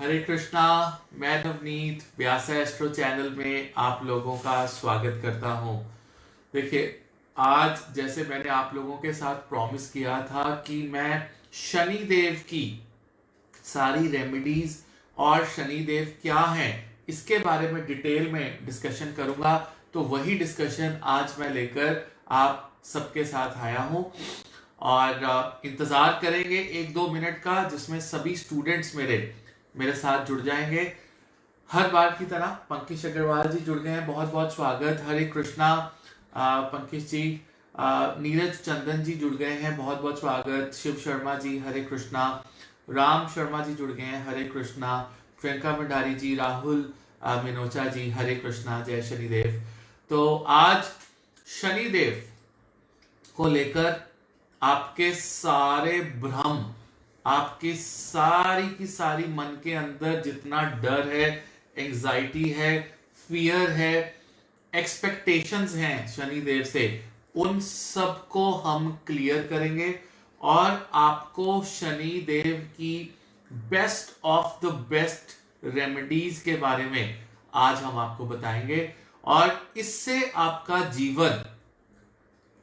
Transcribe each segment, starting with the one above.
हरे कृष्णा। मैं नवनीत व्यास astro channel में आप लोगों का स्वागत करता हूं। देखिए, आज जैसे मैंने आप लोगों के साथ प्रॉमिस किया था कि मैं शनि देव की सारी रेमेडीज और शनि देव क्या हैं इसके बारे में डिटेल में डिस्कशन करूंगा। तो वही डिस्कशन आज मैं लेकर आप सबके साथ आया हूं और इंतजार करेंगे 1-2 मिनट का, जिसमें सभी स्टूडेंट्स मेरे मेरे साथ जुड़ जाएंगे। हर बार की तरह पंकज अग्रवाल जी जुड़ गए हैं, बहुत बहुत स्वागत। हरे कृष्णा पंकज जी। नीरज चंदन जी जुड़ गए हैं, बहुत बहुत स्वागत। शिव शर्मा जी हरे कृष्णा। राम शर्मा जी जुड़ गए हैं, हरे कृष्णा। प्रियंका भंडारी जी, राहुल मिनोचा जी हरे कृष्णा, जय शनिदेव। तो आज शनिदेव को लेकर आपके सारे भ्रम, आपकी सारी की सारी मन के अंदर जितना डर है, एंजाइटी है, फियर है, एक्सपेक्टेशंस हैं शनिदेव से, उन सब को हम क्लियर करेंगे और आपको शनि देव की best of the best remedies के बारे में आज हम आपको बताएंगे और इससे आपका जीवन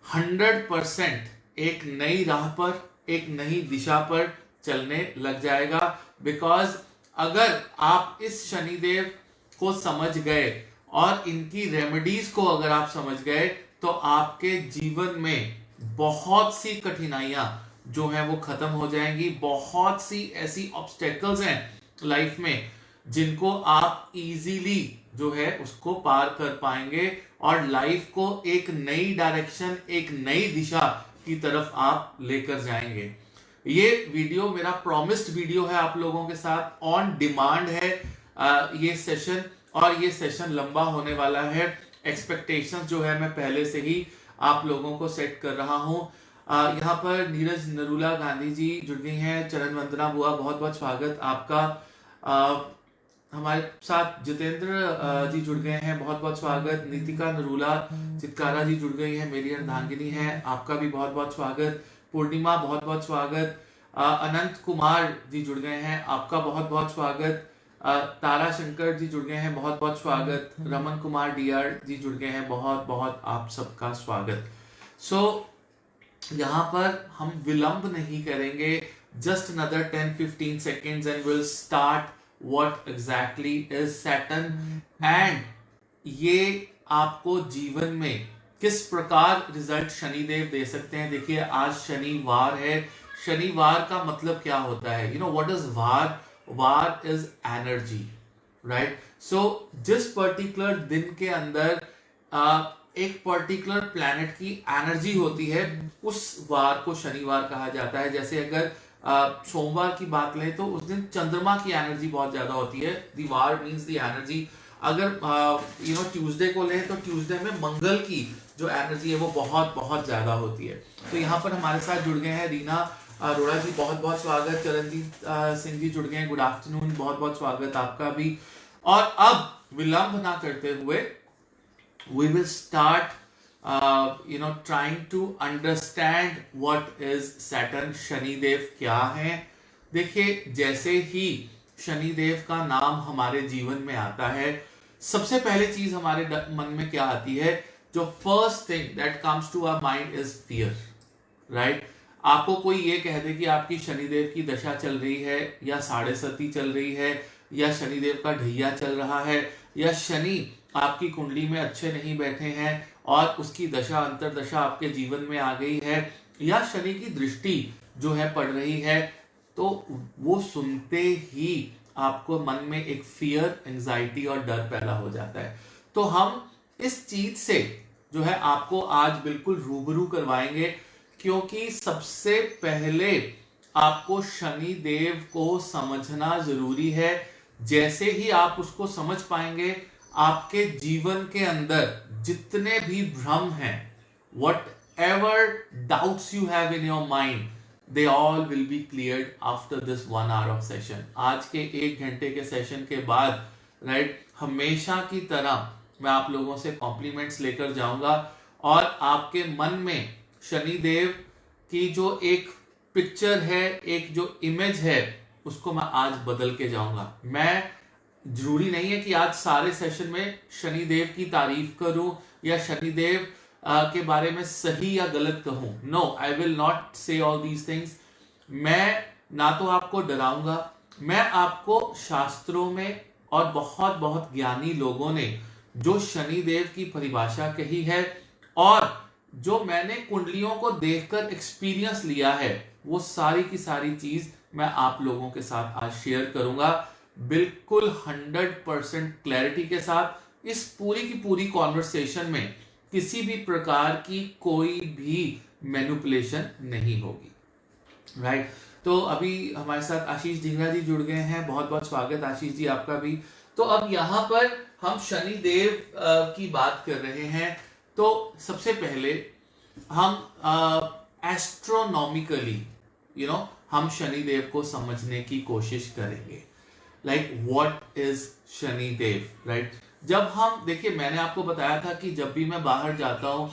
100% एक नई राह पर, एक नई दिशा पर चलने लग जाएगा। बिकॉज अगर आप इस शनिदेव को समझ गए और इनकी रेमेडीज को अगर आप समझ गए तो आपके जीवन में बहुत सी कठिनाइयां जो हैं वो खत्म हो जाएंगी। बहुत सी ऐसी ऑब्स्टेकल्स हैं लाइफ में जिनको आप इजीली जो है उसको पार कर पाएंगे और लाइफ को एक नई डायरेक्शन, एक नई दिशा की तरफ आप लेकर जाएंगे। ये वीडियो मेरा प्रॉमिस्ड वीडियो है आप लोगों के साथ, ऑन डिमांड है ये सेशन, और ये सेशन लंबा होने वाला है। एक्सपेक्टेशंस जो है मैं पहले से ही आप लोगों को सेट कर रहा हूं। यहाँ पर नीरज नरूला गांधी जी जुड़ गई हैं, चरण वंदना बुआ, बहुत बहुत स्वागत आपका। हमारे साथ जितेंद्र जी जुड़ गए हैं, बहुत बहुत स्वागत। नीतिका नरूला चित्कारा जी जुड़ गई है, मेरी अर्धांगिनी है, आपका भी बहुत बहुत स्वागत। पूर्णिमा बहुत बहुत स्वागत। अनंत कुमार जी जुड़ गए हैं, आपका बहुत बहुत स्वागत। तारा शंकर जी जुड़ गए हैं, बहुत बहुत स्वागत। रमन कुमार डीआर जी जुड़ गए हैं, बहुत बहुत आप सबका स्वागत। सो यहाँ पर हम विलंब नहीं करेंगे, just another 10-15 seconds and we'll start what exactly is Saturn and ये आपको जीवन में किस प्रकार रिजल्ट शनिदेव दे सकते हैं। देखिए, आज शनिवार है। शनिवार का मतलब क्या होता है? यू नो व्हाट इज वार? वार इज एनर्जी, राइट? सो जिस पर्टिकुलर दिन के अंदर एक पर्टिकुलर प्लैनेट की एनर्जी होती है, उस वार को शनिवार कहा जाता है। जैसे अगर सोमवार की बात लें तो उस दिन चंद्रमा की एनर्जी बहुत ज्यादा होती है, दी वार मीन्स दी एनर्जी। अगर ट्यूसडे को लें तो ट्यूसडे में मंगल की जो एनर्जी है वो बहुत बहुत ज्यादा होती है। तो यहाँ पर हमारे साथ जुड़ गए हैं रीना अरोड़ा जी, बहुत बहुत स्वागत। चरणजीत सिंह जी जुड़ गए हैं, गुड आफ्टरनून, बहुत बहुत स्वागत आपका भी। और अब विलंब ना करते हुए we will start trying to understand what is Saturn। Shanidev क्या है? देखिए, जैसे ही शनिदेव का नाम हमारे जीवन में आता है, सबसे पहले चीज हमारे मन में क्या आती है? जो first thing that comes to our mind is fear, right? आपको कोई ये कह दे कि आपकी शनिदेव की दशा चल रही है, या साढ़े सती चल रही है, या शनिदेव का ढैया चल रहा है, या शनि आपकी कुंडली में अच्छे नहीं बैठे हैं और उसकी दशा अंतरदशा आपके जीवन में आ गई है, या शनि की दृष्टि जो है पड़ रही है, तो वो सुनते ही आपको मन में एक फियर, एंजाइटी और डर पैदा हो जाता है। तो हम इस चीज से जो है आपको आज बिल्कुल रूबरू करवाएंगे, क्योंकि सबसे पहले आपको शनि देव को समझना जरूरी है। जैसे ही आप उसको समझ पाएंगे, आपके जीवन के अंदर जितने भी भ्रम हैं, whatever doubts you have in your mind, they all will be cleared after this 1 hour of session। आज के 1 घंटे के सेशन के बाद, राइट, हमेशा की तरह मैं आप लोगों से कॉम्प्लीमेंट्स लेकर जाऊंगा और आपके मन में शनिदेव की जो एक पिक्चर है, एक जो इमेज है, उसको मैं आज बदल के जाऊंगा। मैं जरूरी नहीं है कि आज सारे सेशन में शनिदेव की तारीफ करूं या शनिदेव के बारे में सही या गलत कहूं। नो, आई विल नॉट से ऑल दीज थिंग्स। मैं ना तो आपको डराऊंगा, मैं आपको शास्त्रों में और बहुत बहुत ज्ञानी लोगों ने जो शनिदेव की परिभाषा कही है और जो मैंने कुंडलियों को देखकर एक्सपीरियंस लिया है, वो सारी की सारी चीज मैं आप लोगों के साथ आज शेयर करूंगा, बिल्कुल 100% क्लैरिटी के साथ। इस पूरी की पूरी कॉन्वर्सेशन में किसी भी प्रकार की कोई भी मैनिपुलेशन नहीं होगी, राइट। तो अभी हमारे साथ आशीष ढींगरा जी जुड़ गए हैं, बहुत बहुत स्वागत आशीष जी आपका भी। तो अब यहाँ पर हम शनिदेव की बात कर रहे हैं। तो सबसे पहले हम एस्ट्रोनॉमिकली हम शनिदेव को समझने की कोशिश करेंगे। Like what is Shanidev, right. जब हम देखिए, मैंने आपको बताया था कि जब भी मैं बाहर जाता हूँ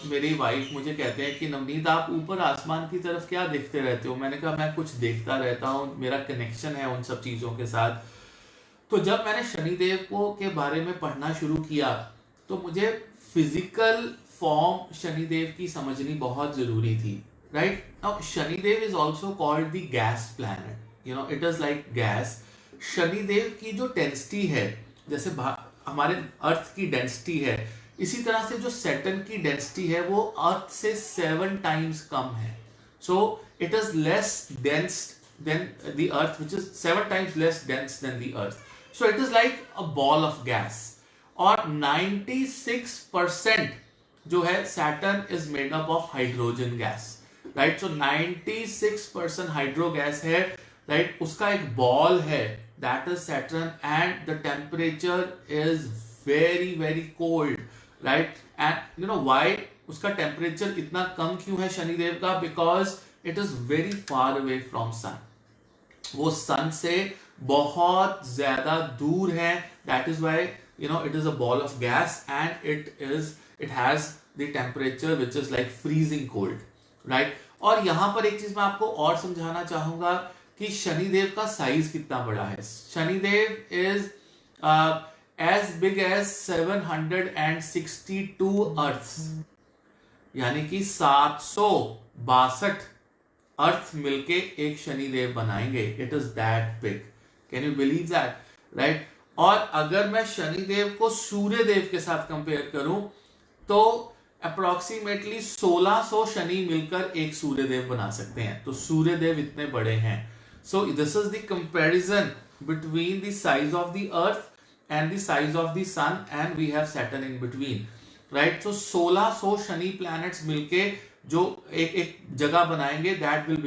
मेरी वाइफ मुझे कहते हैं कि नवनीत आप ऊपर आसमान की तरफ क्या देखते रहते हो। मैंने कहा मैं कुछ देखता रहता हूँ, मेरा कनेक्शन है उन सब चीज़ों के साथ। तो जब मैंने शनिदेव को के बारे में पढ़ना शुरू किया तो मुझे फिजिकल फॉर्म शनिदेव की समझनी बहुत जरूरी थी, right. Now Shanidev is also called the gas planet, it is like gas. Shanidev की जो डेंसिटी है, जैसे हमारे अर्थ की डेंसिटी है, इसी तरह से जो सैटर्न की डेंसिटी है वो अर्थ से 7 टाइम्स कम है। So it is less dense then the earth, which is 7 times less dense then the earth. So it is like a ball of gas. और 96% जो है Saturn is made up of hydrogen gas, right. So 96% hydro gas है, right. उसका एक ball है, that is Saturn, and the temperature is very very cold, right. And you know why उसका temperature इतना कम क्यों है शनिदेव का? Because it is very far away from sun. वो सन से बहुत ज्यादा दूर है, that is why it is a ball of gas and it has the temperature which is like freezing cold, right। और यहां पर एक चीज मैं आपको और समझाना चाहूंगा कि शनिदेव का साइज कितना बड़ा है। Shanidev is as big as 762 earths, यानी कि 762 अर्थ मिलके एक शनिदेव बनाएंगे। It is that big, can you believe that, right. और अगर मैं शनिदेव को सूर्यदेव के साथ कंपेयर करूं तो अप्रोक्सीमेटली 1600 शनि मिलकर एक सूर्यदेव बना सकते हैं। तो सूर्यदेव इतने बड़े हैं। So this is the comparison between the size of the earth and the size of the sun, and we have Saturn in between, right। So 1600 Shani planets मिलके जो एक जगह बनाएंगे, that will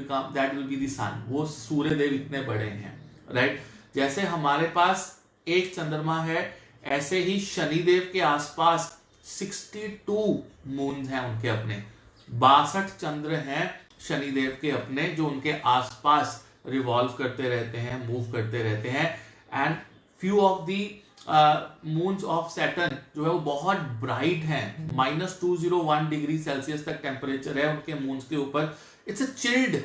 be the sun। वो सूर्यदेव इतने बड़े हैं, right। जैसे हमारे पास एक चंद्रमा है, ऐसे ही शनिदेव के आसपास 62 मून हैं उनके अपने, 62 चंद्र हैं शनिदेव के अपने, जो उनके आसपास रिवॉल्व करते रहते हैं, मूव करते रहते हैं। And few of the moons of Saturn जो है वो बहुत ब्राइट हैं, -201 डिग्री सेल्सियस तक टेम्परेचर है उनके मून्स के ऊपर। इट्स अ चिल्ड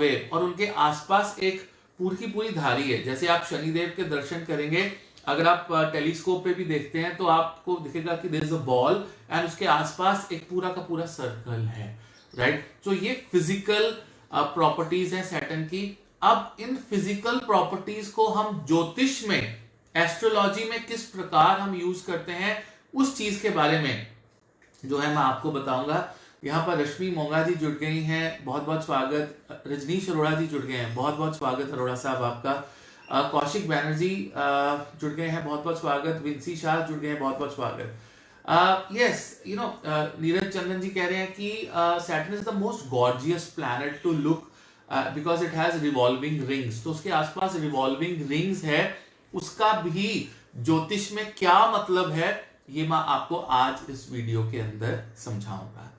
वे, और उनके आसपास एक पूरी की पूरी धारी है। जैसे आप शनिदेव के दर्शन करेंगे, अगर आप टेलीस्कोप पे भी देखते हैं तो आपको दिखेगा कि there is a ball and उसके आसपास एक पूरा का पूरा सर्कल है, राइट। तो ये फिजिकल प्रॉपर्टीज हैं सैटर्न की। अब इन फिजिकल प्रॉपर्टीज को हम ज्योतिष में, एस्ट्रोलॉजी में किस प्रकार हम यूज करते हैं, उस चीज के बारे में जो है मैं आपको बताऊंगा। यहाँ पर रश्मि मोंगा जी जुड़ गई हैं, बहुत बहुत स्वागत। रजनीश अरोड़ा जी जुड़ गए हैं, बहुत बहुत स्वागत अरोड़ा साहब आपका। कौशिक बैनर्जी जुड़ गए हैं, बहुत बहुत स्वागत। विंसी शाह जुड़ गए हैं, बहुत बहुत स्वागत। यस, नीरज चंदन जी कह रहे हैं कि Saturn is the most gorgeous planet to look because it has revolving rings. तो उसके आसपास रिवॉल्विंग रिंग्स है, उसका भी ज्योतिष में क्या मतलब है ये मैं आपको आज इस वीडियो के अंदर समझाऊंगा,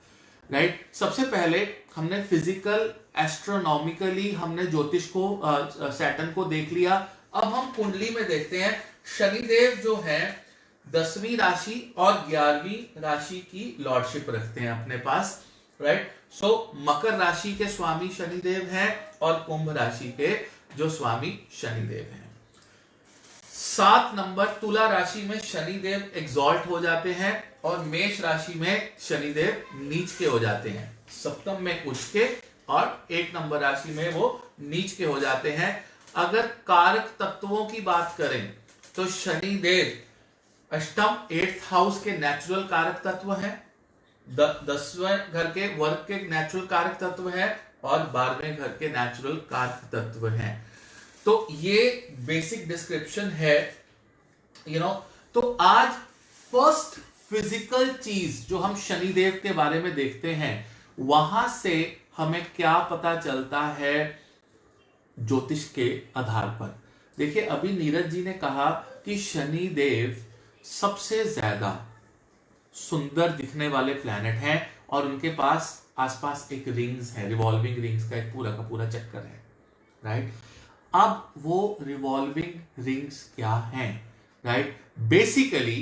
राइट। सबसे पहले हमने फिजिकल एस्ट्रोनॉमिकली हमने ज्योतिष को सैटर्न को देख लिया। अब हम कुंडली में देखते हैं शनिदेव जो है 10वीं राशि और 11वीं राशि की लॉर्डशिप रखते हैं अपने पास, राइट। सो मकर राशि के स्वामी शनिदेव हैं और कुंभ राशि के जो स्वामी शनिदेव हैं। 7 नंबर, तुला राशि में शनिदेव एग्जॉल्ट हो जाते हैं और मेष राशि में शनिदेव नीच के हो जाते हैं। सप्तम में उच्च के और 1 नंबर राशि में वो नीच के हो जाते हैं। अगर कारक तत्वों की बात करें तो शनिदेव अष्टम 8th हाउस के नेचुरल कारक तत्व है, 10वें घर के वर्क के नेचुरल कारक तत्व है और 12वें घर के नेचुरल कारक तत्व हैं। तो ये बेसिक डिस्क्रिप्शन है, तो आज फर्स्ट फिजिकल चीज जो हम शनिदेव के बारे में देखते हैं, वहां से हमें क्या पता चलता है ज्योतिष के आधार पर। देखिए, अभी नीरज जी ने कहा कि शनिदेव सबसे ज्यादा सुंदर दिखने वाले प्लैनेट हैं और उनके पास आसपास एक रिंग्स है, रिवॉल्विंग रिंग्स का एक पूरा का पूरा चक्कर है, राइट। अब वो रिवॉल्विंग रिंग्स क्या हैं, right? Basically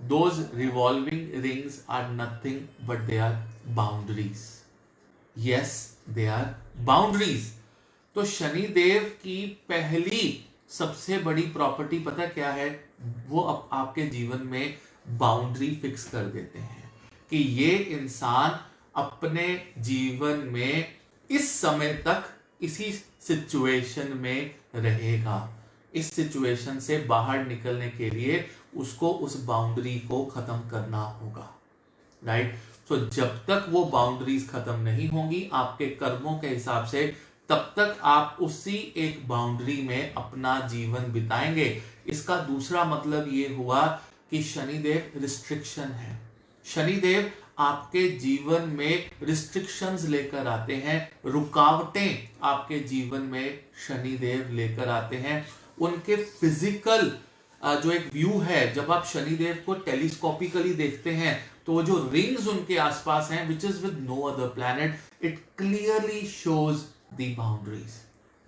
those revolving rings are nothing but they are boundaries. Yes, they are boundaries. तो शनिदेव की पहली सबसे बड़ी प्रॉपर्टी पता क्या है? वो आपके जीवन में बाउंड्री फिक्स कर देते हैं कि ये इंसान अपने जीवन में इस समय तक इसी सिचुएशन में रहेगा। इस सिचुएशन से बाहर निकलने के लिए उसको उस बाउंड्री को खत्म करना होगा, राइट? तो जब तक वो बाउंड्रीज खत्म नहीं होंगी आपके कर्मों के हिसाब से, तब तक आप उसी एक बाउंड्री में अपना जीवन बिताएंगे। इसका दूसरा मतलब ये हुआ कि शनिदेव रिस्ट्रिक्शन है। शनिदेव आपके जीवन में रिस्ट्रिक्शंस लेकर आते हैं, रुकावटें आपके जीवन में शनिदेव लेकर आते हैं। उनके फिजिकल जो एक व्यू है, जब आप शनिदेव को टेलीस्कोपिकली देखते हैं तो वो जो रिंग्स उनके आसपास हैं, which is with no other planet, it clearly shows the boundaries,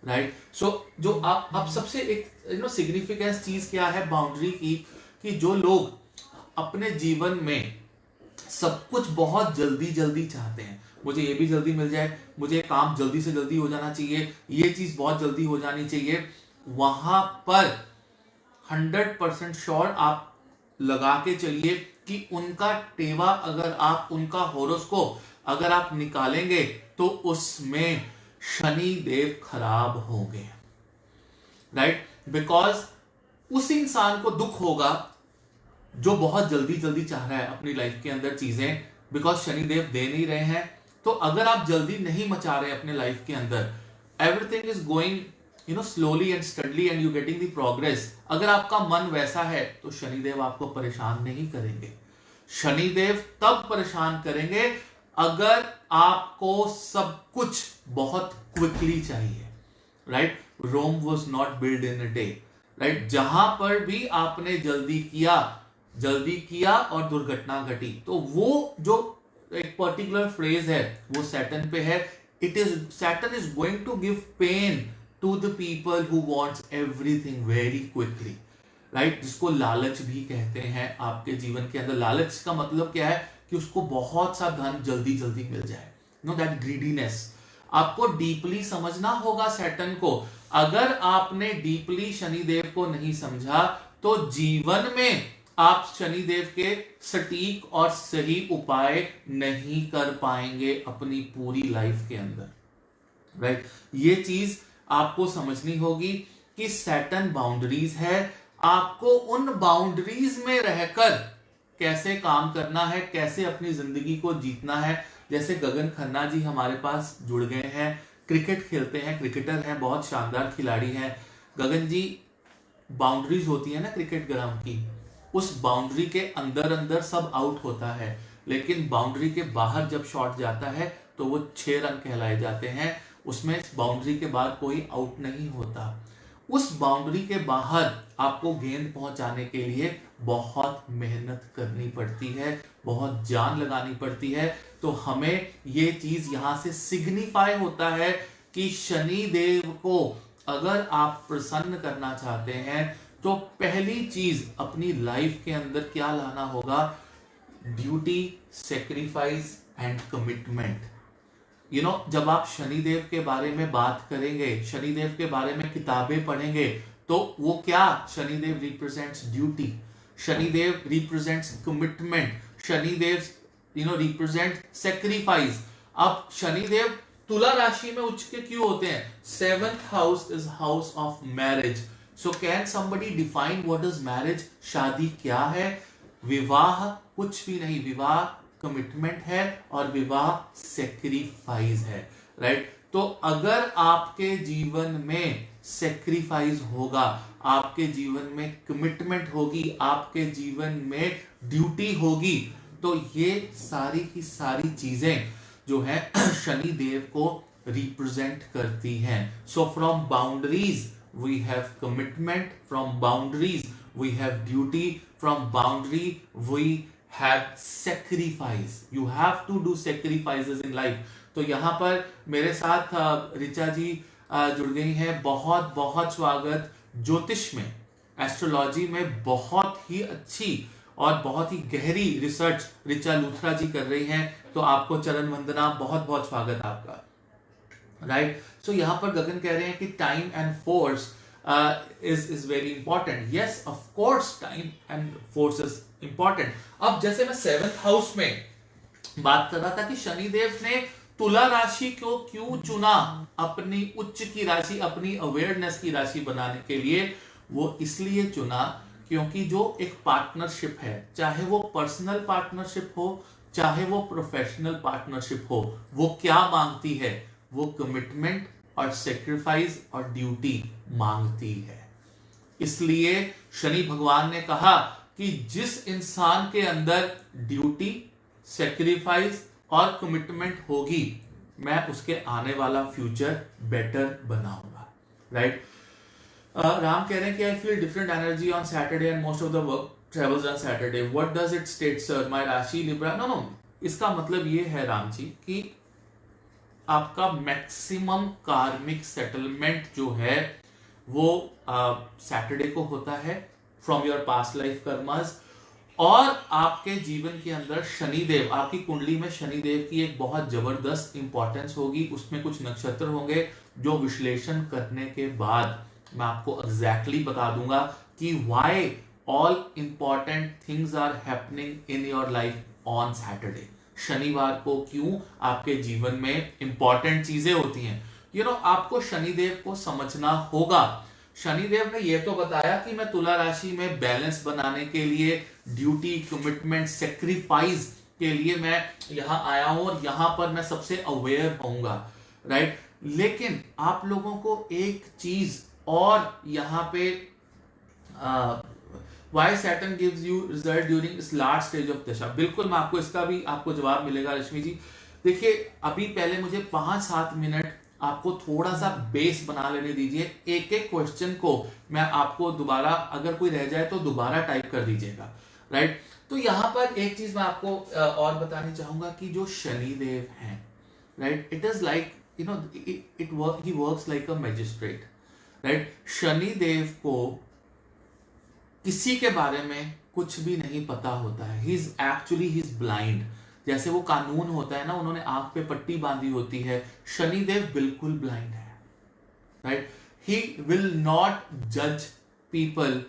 right? So जो आप सबसे एक सिग्निफिकेंस चीज क्या है बाउंड्री की, कि जो लोग अपने जीवन में सब कुछ बहुत जल्दी जल्दी चाहते हैं, मुझे ये भी जल्दी मिल जाए, मुझे काम जल्दी से जल्दी हो जाना चाहिए, ये चीज बहुत जल्दी हो जानी चाहिए, वहां पर 100% श्योर आप लगा के चलिए कि उनका टेवा, अगर आप उनका होरोस्कोप अगर आप निकालेंगे तो उसमें शनि देव खराब होंगे, राइट? बिकॉज उस इंसान को दुख होगा जो बहुत जल्दी जल्दी चाह रहा है अपनी लाइफ के अंदर चीजें, बिकॉज शनिदेव दे नहीं रहे हैं। तो अगर आप जल्दी नहीं मचा रहे अपने लाइफ के अंदर, everything is going slowly and steadily and you getting the progress, अगर आपका मन वैसा है तो शनिदेव आपको परेशान नहीं करेंगे। शनिदेव तब परेशान करेंगे अगर आपको सब कुछ बहुत क्विकली चाहिए, right? Rome was not build in a day, right? जहां पर भी आपने जल्दी किया और दुर्घटना घटी, तो वो जो एक पर्टिकुलर फ्रेज है वो सैटर्न पे है, Saturn is going to give pain to the people who wants everything very quickly, right? जिसको लालच भी कहते हैं। आपके जीवन के अंदर लालच का मतलब क्या है? कि उसको बहुत सा धन जल्दी जल्दी मिल जाए, दैट ग्रीडीनेस। आपको डीपली समझना होगा सैटर्न को। अगर आपने डीपली शनिदेव को नहीं समझा तो जीवन में आप शनिदेव के सटीक और सही उपाय नहीं कर पाएंगे अपनी पूरी लाइफ के अंदर, राइट? ये चीज आपको समझनी होगी कि सैटर्न बाउंड्रीज है, आपको उन बाउंड्रीज में रहकर कैसे काम करना है, कैसे अपनी जिंदगी को जीतना है। जैसे गगन खन्ना जी हमारे पास जुड़ गए हैं, क्रिकेट खेलते हैं, क्रिकेटर हैं, बहुत शानदार खिलाड़ी हैं। गगन जी, बाउंड्रीज होती है ना क्रिकेट ग्राउंड की, उस बाउंड्री के अंदर अंदर सब आउट होता है, लेकिन बाउंड्री के बाहर जब शॉट जाता है तो वो 6 रन कहलाए जाते हैं। उसमें बाउंड्री के बाहर कोई आउट नहीं होता। उस बाउंड्री के बाहर आपको गेंद पहुंचाने के लिए बहुत मेहनत करनी पड़ती है, बहुत जान लगानी पड़ती है। तो हमें ये चीज यहां से सिग्निफाई होता है कि शनि देव को अगर आप प्रसन्न करना चाहते हैं तो पहली चीज अपनी लाइफ के अंदर क्या लाना होगा? Duty, sacrifice and commitment. जब आप शनिदेव के बारे में बात करेंगे, शनिदेव के बारे में किताबें पढ़ेंगे, तो वो क्या, Shanidev represents duty, Shanidev represents commitment, Shanidev represent sacrifice. अब शनिदेव तुला राशि में उच्च के क्यों होते हैं? 7th house is house of marriage. So can somebody define what is marriage? शादी क्या है? विवाह कुछ भी नहीं, विवाह कमिटमेंट है और विवाह सेक्रीफाइस है, राइट? तो अगर आपके जीवन में सेक्रीफाइस होगा, आपके जीवन में कमिटमेंट होगी, आपके जीवन में ड्यूटी होगी, तो ये सारी की सारी चीजें जो है शनि देव को रिप्रेजेंट करती हैं। So from boundaries we have commitment, from boundaries we have duty, from boundary we have sacrifice. You have to do sacrifices in life. तो यहां पर मेरे साथ ऋचा जी जुड़ गई हैं, बहुत बहुत स्वागत। ज्योतिष में, एस्ट्रोलॉजी में बहुत ही अच्छी और बहुत ही गहरी रिसर्च ऋचा लूथरा जी कर रही हैं, तो आपको चरण वंदना, बहुत बहुत स्वागत आपका, राइट? सो यहां पर गगन कह रहे हैं कि time and force is very important. Yes, of course time and force is important. अब जैसे मैं 7th हाउस में बात कर रहा था कि शनिदेव ने तुला राशि को क्यों चुना अपनी उच्च की राशि, अपनी अवेयरनेस की राशि बनाने के लिए, वो इसलिए चुना क्योंकि जो एक पार्टनरशिप है, चाहे वो पर्सनल पार्टनरशिप हो, चाहे वो प्रोफेशनल पार्टनरशिप हो, वो क्या मांगती है? वो कमिटमेंट और सेक्रीफाइस और ड्यूटी मांगती है। इसलिए शनि भगवान ने कहा कि जिस इंसान के अंदर ड्यूटी, सेक्रीफाइस और कमिटमेंट होगी, मैं उसके आने वाला फ्यूचर बेटर बनाऊंगा, राइट? राम कह रहे हैं कि I feel different energy on Saturday and most of the work travels on Saturday, what does it state sir? My राशि लिब्रा। नो, इसका मतलब ये है राम जी कि आपका मैक्सिमम कार्मिक सेटलमेंट जो है वो सैटरडे को होता है from your past life karmas, और आपके जीवन के अंदर शनिदेव, आपकी कुंडली में शनिदेव की एक बहुत जबरदस्त इंपॉर्टेंस होगी। उसमें कुछ नक्षत्र होंगे जो विश्लेषण करने के बाद मैं आपको एग्जैक्टली बता दूंगा कि why all important things are happening in your life on Saturday. शनिवार को क्यों आपके जीवन में इंपॉर्टेंट चीजें होती हैं। आपको शनिदेव को समझना होगा। शनिदेव ने यह तो बताया कि मैं तुला राशि में बैलेंस बनाने के लिए, ड्यूटी, कमिटमेंट, सेक्रीफाइस के लिए मैं यहां आया हूं और यहां पर मैं सबसे अवेयर होऊंगा, राइट? लेकिन आप लोगों को एक चीज और यहां पे why Saturn gives you result during इस लास्ट स्टेज ऑफ दशा, बिल्कुल मैं आपको इसका भी आपको जवाब मिलेगा रश्मि जी। देखिए, अभी पहले मुझे 5-7 मिनट आपको थोड़ा सा बेस बना लेने दीजिए। एक एक क्वेश्चन को मैं आपको दोबारा, अगर कोई रह जाए तो दोबारा टाइप कर दीजिएगा, राइट? तो यहां पर एक चीज मैं आपको और बतानी चाहूंगा कि जो शनिदेव हैं, right, it is like he works like a magistrate, right? Shanidev को किसी के बारे में कुछ भी नहीं पता होता है। He is blind. जैसे वो कानून होता है ना, उन्होंने आंख पे पट्टी बांधी होती है, शनिदेव बिल्कुल ब्लाइंड है, राइट? ही विल नॉट जज people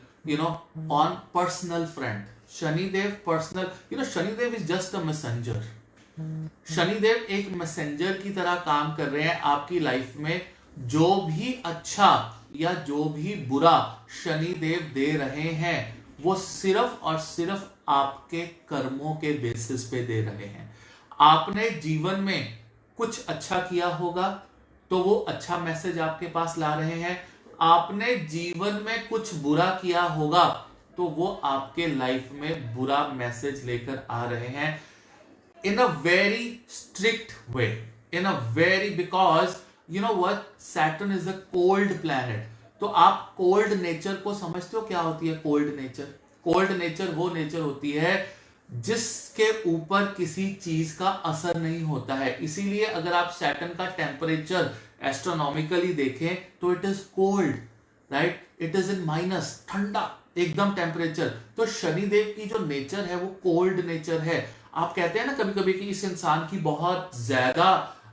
on personal front. Shanidev personal, Shanidev is just a messenger. Shanidev एक मैसेंजर की तरह काम कर रहे हैं आपकी लाइफ में। जो भी अच्छा या जो भी बुरा शनिदेव दे रहे हैं, वो सिर्फ और सिर्फ आपके कर्मों के बेसिस पे दे रहे हैं। आपने जीवन में कुछ अच्छा किया होगा तो वो अच्छा मैसेज आपके पास ला रहे हैं। आपने जीवन में कुछ बुरा किया होगा तो वो आपके लाइफ में बुरा मैसेज लेकर आ रहे हैं, in a very strict way, because you know what, Saturn is a cold planet। तो आप कोल्ड नेचर को समझते हो? क्या होती है कोल्ड नेचर? कोल्ड नेचर वो नेचर होती है जिसके ऊपर किसी चीज का असर नहीं होता है। इसीलिए अगर आप सैटर्न का टेम्परेचर एस्ट्रोनॉमिकली देखें तो it is cold, right? It is in minus, ठंडा एकदम टेम्परेचर। तो शनिदेव की जो नेचर है वो कोल्ड नेचर है। आप कहते हैं ना कभी कभी कि इस इंसान की बहुत ज्यादा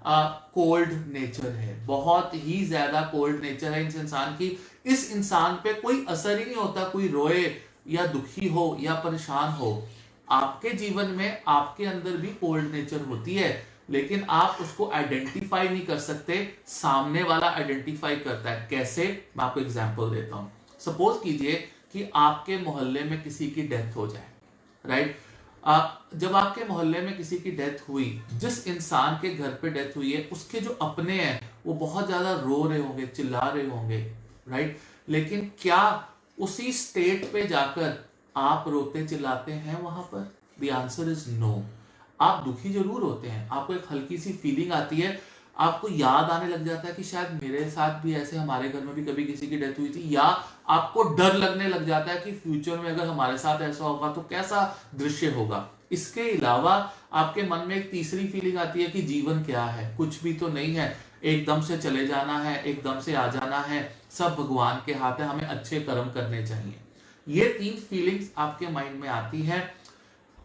कोल्ड नेचर है, बहुत ही ज्यादा कोल्ड नेचर है इस इंसान की। इस इंसान पे कोई असर ही नहीं होता, कोई रोए या दुखी हो या परेशान हो। आपके जीवन में आपके अंदर भी कोल्ड नेचर होती है, लेकिन आप उसको आइडेंटिफाई नहीं कर सकते, सामने वाला आइडेंटिफाई करता है। कैसे? मैं आपको एग्जांपल देता हूं। सपोज कीजिए कि आपके मोहल्ले में किसी की डेथ हो जाए, राइट? जब आपके मोहल्ले में किसी की डेथ हुई, जिस इंसान के घर पे डेथ हुई है, उसके जो अपने हैं वो बहुत ज्यादा रो रहे होंगे, चिल्ला रहे होंगे, राइट? लेकिन क्या उसी स्टेट पे जाकर आप रोते चिल्लाते हैं वहां पर? The answer is no. आप दुखी जरूर होते हैं, आपको एक हल्की सी फीलिंग आती है, आपको याद आने लग जाता है कि शायद मेरे साथ भी ऐसे, हमारे घर में भी कभी किसी की डेथ हुई थी, या आपको डर लगने लग जाता है कि फ्यूचर में अगर हमारे साथ ऐसा होगा तो कैसा दृश्य होगा। इसके अलावा आपके मन में एक तीसरी फीलिंग आती है कि जीवन क्या है, कुछ भी तो नहीं है, एकदम से चले जाना है, एकदम से आ जाना है, सब भगवान के हाथ है, हमें अच्छे कर्म करने चाहिए। ये 3 फीलिंग्स आपके माइंड में आती है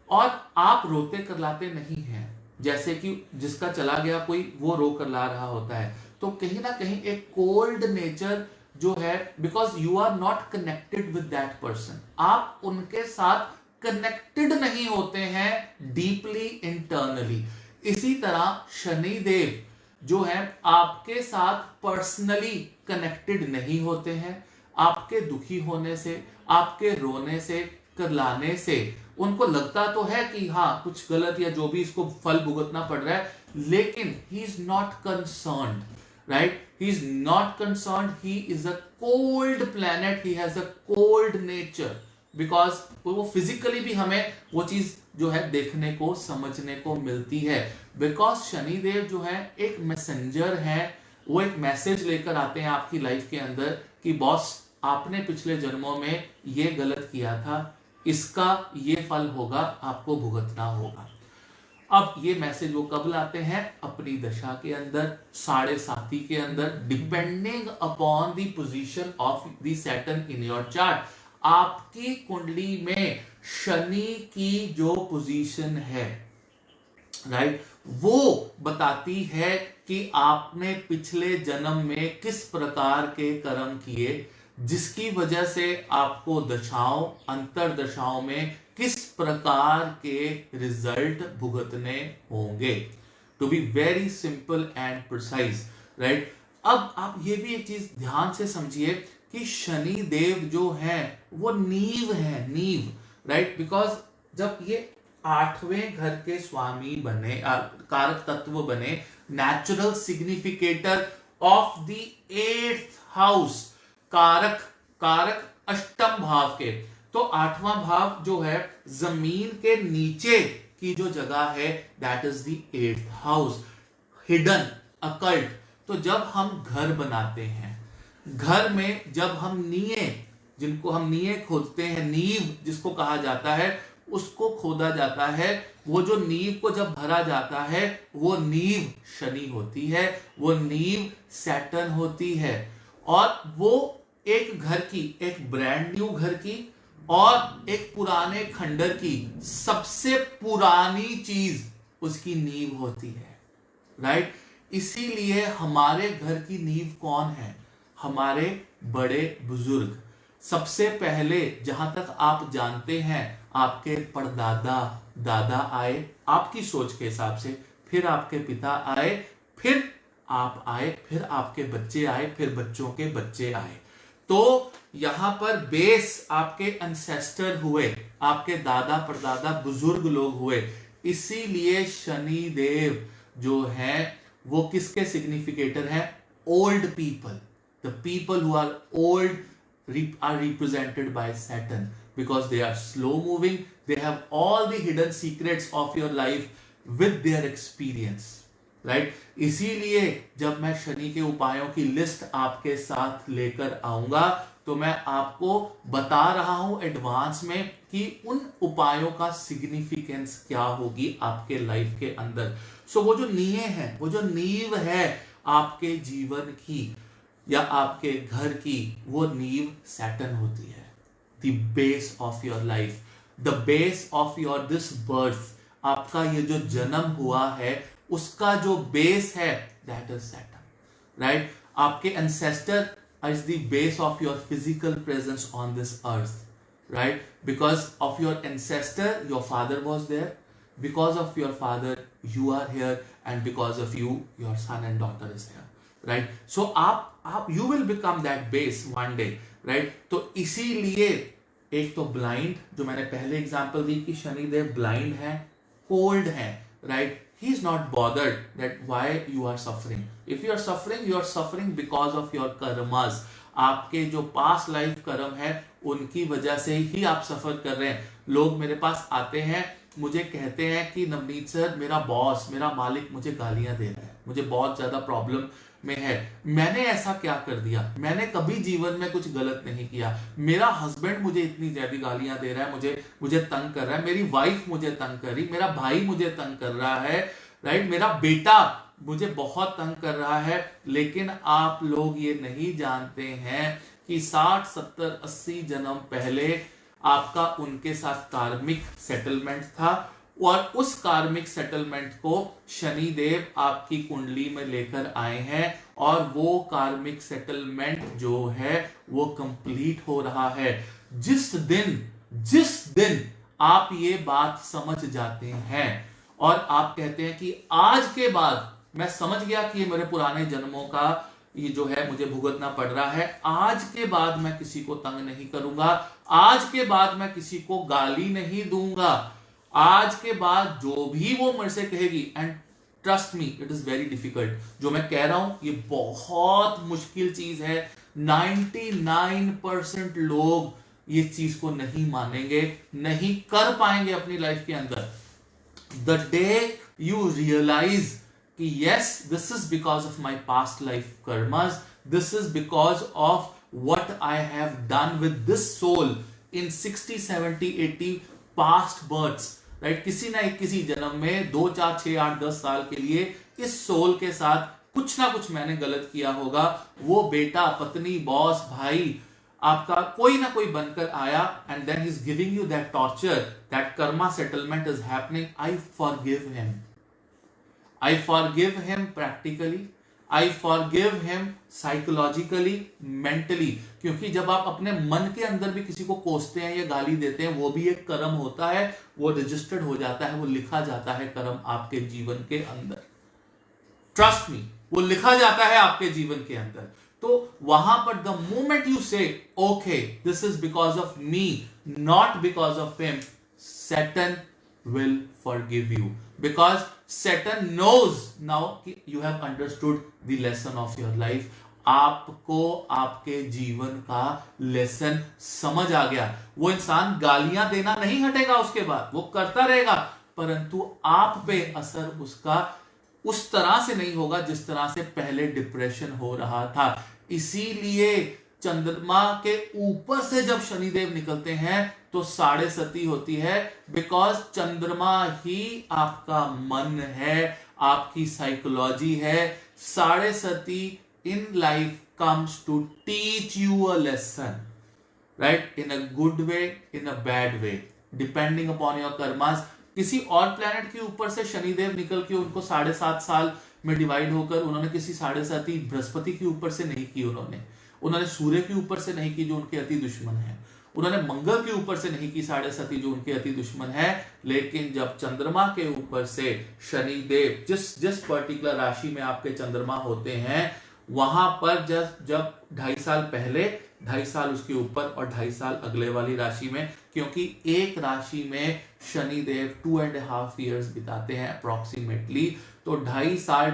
और आप रोते करलाते नहीं हैं। जैसे कि जिसका चला गया कोई, वो रो कर ला रहा होता है, तो कहीं ना कहीं एक कोल्ड नेचर जो है, because you are not connected with that person, आप उनके साथ कनेक्टेड नहीं होते हैं डीपली इंटरनली। इसी तरह शनिदेव जो है आपके साथ पर्सनली कनेक्टेड नहीं होते हैं। आपके दुखी होने से, आपके रोने से, करलाने से उनको लगता तो है कि हाँ कुछ गलत या जो भी इसको फल भुगतना पड़ रहा है, लेकिन he is not concerned, right? He is not concerned, he is a cold planet, he has a cold nature, because वो फिजिकली भी हमें वो चीज जो है देखने को, समझने को मिलती है। बिकॉज शनिदेव जो है एक मैसेंजर है, वो एक मैसेज लेकर आते हैं आपकी लाइफ के अंदर कि बॉस आपने पिछले जन्मों में ये गलत किया था, इसका ये फल होगा, आपको भुगतना होगा। अब ये मैसेज वो कब लाते हैं? अपनी दशा के अंदर, 7.5 के अंदर, depending upon the position of the Saturn in your chart. आपकी कुंडली में शनि की जो पोजीशन है, राइट, वो बताती है कि आपने पिछले जन्म में किस प्रकार के कर्म किए, जिसकी वजह से आपको दशाओं, अंतर दशाओं में किस प्रकार के रिजल्ट भुगतने होंगे। To be very simple and precise, right? अब आप ये भी एक चीज ध्यान से समझिए कि शनि देव जो है वो नींव है, नींव, राइट? बिकॉज जब ये 8वें घर के स्वामी बने, कारक तत्व बने, natural significator of the 8th house, कारक, कारक अष्टम भाव के, तो 8वां भाव जो है जमीन के नीचे की जो जगह है, that is the 8th house, hidden, occult. तो जब हम घर बनाते हैं, घर में जब हम नींव, जिनको हम नींव खोदते हैं, नींव जिसको कहा जाता है, उसको खोदा जाता है, वो जो नींव को जब भरा जाता है, वो नींव शनि होती है, वो नींव सैटर्न होती है, और वो एक घर की, एक ब्रांड न्यू घर की और एक पुराने खंडर की सबसे पुरानी चीज उसकी नींव होती है, राइट? इसीलिए हमारे घर की नींव कौन है? हमारे बड़े बुजुर्ग। सबसे पहले जहां तक आप जानते हैं, आपके परदादा, दादा आए आपकी सोच के हिसाब से, फिर आपके पिता आए, फिर आप आए, फिर आपके बच्चे आए, फिर बच्चों के बच्चे आए। तो यहां पर बेस आपके एंसेस्टर हुए, आपके दादा परदादा बुजुर्ग लोग हुए। इसीलिए शनि देव जो है वो किसके सिग्निफिकेटर है? Old people. The people who are old are represented by Saturn because they are slow moving, they have all the hidden secrets of your life with their experience, right? इसीलिए जब मैं शनि के उपायों की लिस्ट आपके साथ लेकर आऊंगा तो मैं आपको बता रहा हूं एडवांस में कि उन उपायों का सिग्निफिकेंस क्या होगी आपके लाइफ के अंदर। सो वो जो नींव है, वो जो नींव है आपके जीवन की या आपके घर की, वो नींव सैटर्न होती है। The base of your life, the base of your this birth, आपका ये जो जन्म हुआ है उसका जो बेस है दैट इज सैटर्न, राइट। आपके ancestor is the base of your physical presence on this earth, right? Because of your ancestor, your father was there. Because of your father, you are here, and because of you, your son and daughter is here, right? So आप you will become that base one day, right? तो इसीलिए एक तो blind, जो मैंने पहले example दी कि Shanidev blind है, cold है, right? He is not bothered that why you are suffering. If you are suffering because of your karmas. आपके जो पास्ट लाइफ कर्म है उनकी वजह से ही आप सफर कर रहे हैं। लोग मेरे पास आते हैं, मुझे कहते हैं कि नवनीत सर, मेरा बॉस, मेरा मालिक मुझे गालियां दे रहा है, मुझे बहुत ज्यादा प्रॉब्लम में है। मैंने ऐसा क्या कर दिया? मैंने कभी जीवन में कुछ गलत नहीं किया। मेरा हस्बैंड मुझे इतनी ज्यादा गालियां दे रहा है, मुझे तंग कर रहा है, मेरी वाइफ मुझे तंग कर रही, मेरा भाई मुझे तंग कर रहा है, राइट, मेरा बेटा मुझे बहुत तंग कर रहा है। लेकिन आप लोग ये नहीं जानते हैं कि 60, 70, 80 जन्म पहले आपका उनके साथ कार्मिक सेटलमेंट था, और उस कार्मिक सेटलमेंट को शनिदेव आपकी कुंडली में लेकर आए हैं, और वो कार्मिक सेटलमेंट जो है वो कंप्लीट हो रहा है जिस दिन आप ये बात समझ जाते हैं और आप कहते हैं कि आज के बाद मैं समझ गया कि ये मेरे पुराने जन्मों का ये जो है मुझे भुगतना पड़ रहा है, आज के बाद मैं किसी को तंग नहीं करूंगा, आज के बाद मैं किसी को गाली नहीं दूंगा, आज के बाद जो भी वो मेरे से कहेगी, and trust me it is very difficult, जो मैं कह रहा हूं ये बहुत मुश्किल चीज है। 99% लोग ये चीज को नहीं मानेंगे, नहीं कर पाएंगे अपनी लाइफ के अंदर। द डे यू रियलाइज कि yes, this is because of my past life karmas, this is because of what I have done with this soul in 60, 70, 80 past births, right? किसी ना किसी जन्म में 2, 4, 6, 8, 10 साल के लिए इस सोल के साथ कुछ ना कुछ मैंने गलत किया होगा। वो बेटा, पत्नी, बॉस, भाई आपका कोई ना कोई बनकर आया, and then he's giving you that torture, that karma settlement is happening. I forgive him. I forgive him practically, I forgive him psychologically, mentally, क्योंकि जब आप अपने मन के अंदर भी किसी को कोसते हैं या गाली देते हैं, वो भी एक कर्म होता है, वो रजिस्टर्ड हो जाता है, वो लिखा जाता है कर्म आपके जीवन के अंदर। ट्रस्ट मी, वो लिखा जाता है आपके जीवन के अंदर। तो वहां पर द मोमेंट यू से okay this is because of me, not because of him, Saturn will forgive you, because Saturn knows now you have understood the lesson of your life. आपको आपके जीवन का लेसन समझ आ गया। वो इंसान गालियां देना नहीं हटेगा, उसके बाद वो करता रहेगा, परंतु आप पे असर उसका उस तरह से नहीं होगा जिस तरह से पहले डिप्रेशन हो रहा था। इसीलिए चंद्रमा के ऊपर से जब शनिदेव निकलते हैं तो 7.5 होती है, बिकॉज चंद्रमा ही आपका मन है, आपकी साइकोलॉजी है। 7.5 in life comes to teach you a lesson, right? In a good way, in a bad way, depending upon your karmas. किसी और प्लेनेट के ऊपर से शनिदेव निकल के उनको 7.5 साल में डिवाइड होकर उन्होंने किसी 7.5 बृहस्पति के ऊपर से नहीं की, उन्होंने सूर्य के ऊपर से नहीं की जो उनके अति दुश्मन है, उन्होंने मंगल के ऊपर से नहीं की 7.5 जो उनके अति दुश्मन है। लेकिन जब चंद्रमा के ऊपर से शनिदेव जिस पर्टिकुलर राशि में आपके चंद्रमा होते हैं, वहां पर जब 2.5 साल पहले, 2.5 साल उसके ऊपर और 2.5 साल अगले वाली राशि में, क्योंकि एक राशि में शनिदेव 2.5 years बिताते हैं अप्रोक्सीमेटली, तो 2.5 साल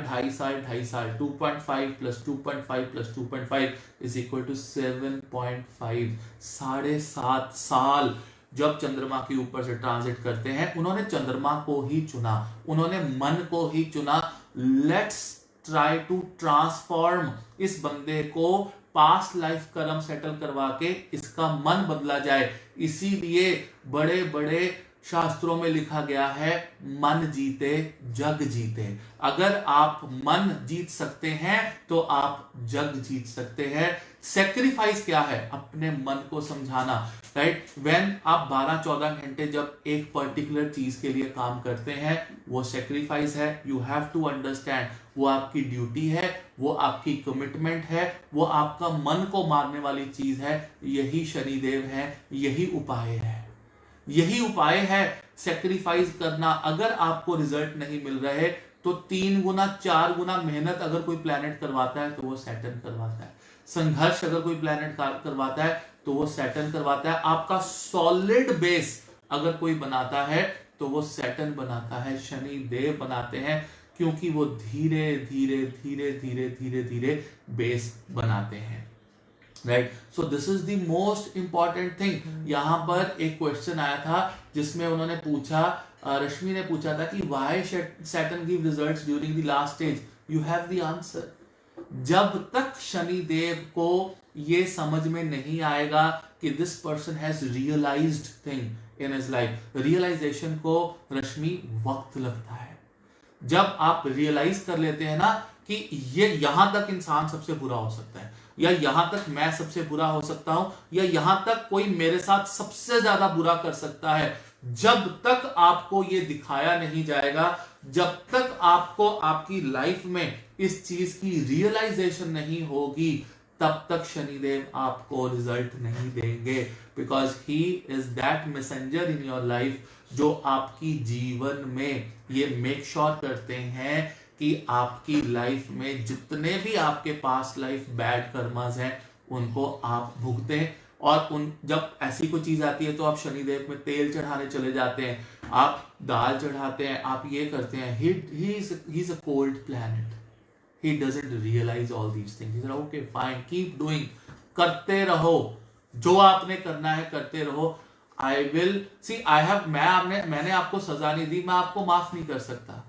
2.5 plus 2.5 plus 2.5 is equal to 7.5, 7.5 साल जब चंद्रमा के ऊपर से ट्रांजिट करते हैं। उन्होंने चंद्रमा को ही चुना, उन्होंने मन को ही चुना। लेट्स ट्राई टू ट्रांसफॉर्म इस बंदे को, पास्ट लाइफ कर्म सेटल करवा के इसका मन बदला जाए। इसीलिए बड़े बड़े शास्त्रों में लिखा गया है मन जीते जग जीते। अगर आप मन जीत सकते हैं तो आप जग जीत सकते हैं। सेक्रीफाइस क्या है? अपने मन को समझाना, राइट। व्हेन आप 12-14 घंटे जब एक पर्टिकुलर चीज के लिए काम करते हैं, वो सेक्रीफाइस है। यू हैव टू अंडरस्टैंड, वो आपकी ड्यूटी है, वो आपकी कमिटमेंट है, वो आपका मन को मारने वाली चीज है। यही शनिदेव है, यही उपाय है, यही उपाय है सेक्रीफाइस करना। अगर आपको रिजल्ट नहीं मिल रहे तो 3 गुना 4 गुना मेहनत अगर कोई प्लैनेट करवाता है तो वो सैटर्न करवाता है। संघर्ष अगर कोई प्लैनेट करवाता है तो वो सैटर्न करवाता है। आपका सॉलिड बेस अगर कोई बनाता है तो वो सैटर्न बनाता है, शनि देव बनाते हैं, क्योंकि वो धीरे धीरे धीरे धीरे धीरे धीरे बेस बनाते हैं, right. So this is the most important thing. यहां पर एक क्वेश्चन आया था जिसमें उन्होंने पूछा, रश्मि ने पूछा था कि why Saturn give results during the last stage. You have the answer. जब तक शनि देव को ये समझ में नहीं आएगा कि this person has realised thing in his life, realisation को रश्मि वक्त लगता है। जब आप रियलाइज कर लेते हैं ना कि ये यहां तक इंसान सबसे बुरा हो सकता है, या यहां तक मैं सबसे बुरा हो सकता हूं, या यहां तक कोई मेरे साथ सबसे ज्यादा बुरा कर सकता है, जब तक आपको ये दिखाया नहीं जाएगा, जब तक आपको आपकी लाइफ में इस चीज की रियलाइजेशन नहीं होगी, तब तक शनिदेव आपको रिजल्ट नहीं देंगे। Because he is that messenger in your life जो आपकी जीवन में ये मेक श्योर करते हैं कि आपकी लाइफ में जितने भी आपके पास लाइफ बैड कर्मास हैं उनको आप भुगतें। और उन जब ऐसी कोई चीज आती है तो आप शनिदेव में तेल चढ़ाने चले जाते हैं, आप दाल चढ़ाते हैं, आप ये करते हैं। he is a cold planet. He doesn't realize all these things. He said, okay, fine, keep doing. करते रहो, जो आपने करना है करते रहो। I will see. मैंने आपको सजा नहीं दी, मैं आपको माफ नहीं कर सकता।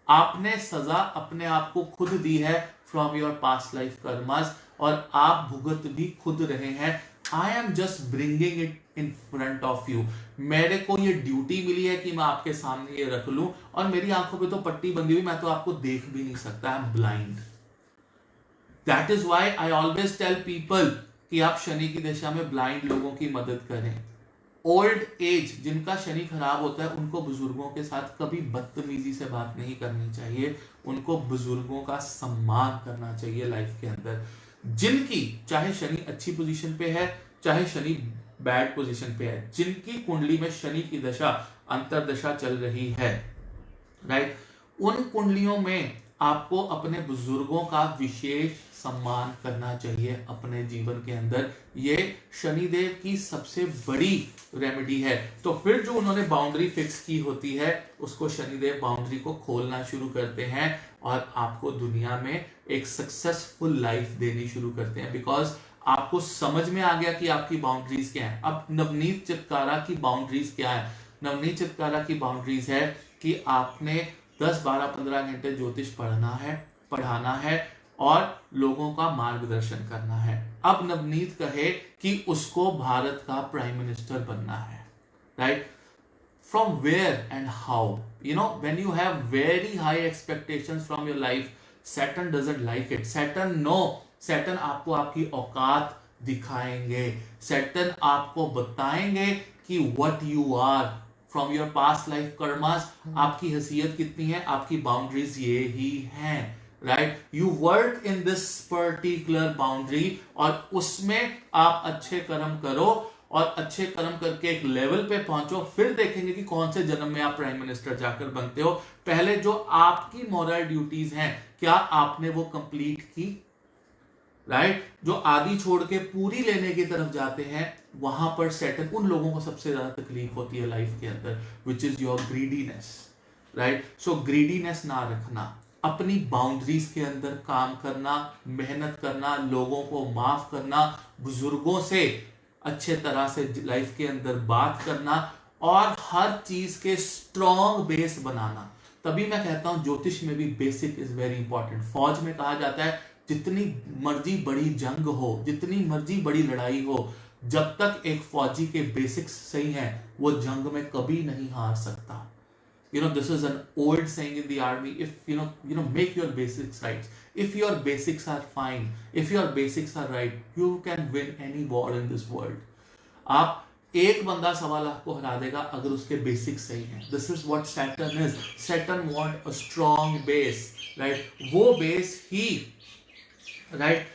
आपने सजा अपने आप को खुद दी है from your past life karmas, और आप भुगत भी खुद रहे हैं। I am just bringing it in front of you. मेरे को ये ड्यूटी मिली है कि मैं आपके सामने ये रख लूं, और मेरी आंखों पे तो पट्टी बंधी हुई, मैं तो आपको देख भी नहीं सकता। I am blind. That is why I always tell people कि आप शनि की दिशा में ब्लाइंड लोगों की मदद करें। ओल्ड एज, जिनका शनि खराब होता है, उनको बुजुर्गों के साथ कभी बदतमीजी से बात नहीं करनी चाहिए। उनको बुजुर्गों का सम्मान करना चाहिए लाइफ के अंदर। जिनकी चाहे शनि अच्छी पोजीशन पे है, चाहे शनि बैड पोजीशन पे है, जिनकी कुंडली में शनि की दशा अंतरदशा चल रही है, राइट, उन कुंडलियों में आपको अपने बुजुर्गों का विशेष सम्मान करना चाहिए अपने जीवन के अंदर। ये शनिदेव की सबसे बड़ी रेमेडी है। तो फिर जो उन्होंने बाउंड्री फिक्स की होती है, उसको शनिदेव बाउंड्री को खोलना शुरू करते हैं और आपको दुनिया में एक सक्सेसफुल लाइफ देनी शुरू करते हैं। बिकॉज आपको समझ में आ गया कि आपकी बाउंड्रीज क्या है। अब नवनीत चित्कारा की बाउंड्रीज क्या है? नवनीत चित्कारा की बाउंड्रीज है कि आपने 10, 12, 15 घंटे ज्योतिष पढ़ाना है और लोगों का मार्गदर्शन करना है। अब नवनीत कहे कि उसको भारत का प्राइम मिनिस्टर बनना है, right? From where and how? You know, when you have very high expectations from your life, Saturn doesn't like it. Saturn आपको आपकी औकात दिखाएंगे। सैटर्न आपको बताएंगे कि what you are from your past life karmas. आपकी हैसियत कितनी है, आपकी बाउंड्रीज ये ही हैं, right? You work in this particular boundary, और उसमें आप अच्छे कर्म करो और अच्छे कर्म करके एक लेवल पे पहुंचो। फिर देखेंगे कि कौन से जन्म में आप प्राइम मिनिस्टर जाकर बनते हो। पहले जो आपकी मॉरल ड्यूटीज हैं, क्या आपने वो कंप्लीट की, राइट? जो आधी छोड़ के पूरी लेने की तरफ जाते हैं, वहां पर सैटर्न उन लोगों को सबसे ज्यादा तकलीफ होती है लाइफ के अंदर, which is your greediness, right? So greediness ना रखना, अपनी बाउंड्रीज के अंदर काम करना, मेहनत करना, लोगों को माफ करना, बुजुर्गों से अच्छे तरह से लाइफ के अंदर बात करना, और हर चीज के स्ट्रॉन्ग बेस बनाना। तभी मैं कहता हूं ज्योतिष में भी बेसिक इज वेरी इंपॉर्टेंट। फौज में कहा जाता है जितनी मर्जी बड़ी जंग हो, जितनी मर्जी बड़ी लड़ाई हो, जब तक एक फौजी के बेसिक्स सही हैं वो जंग में कभी नहीं हार सकता. This is an old saying in the army. If make your basics right. If your basics are fine, if your basics are right, you can win any war in this world. आप एक बंदा 1.25 को हरा देगा अगर उसके basics सही हैं. This is what Saturn is. Saturn want a strong base, right. वो बेस ही, राइट,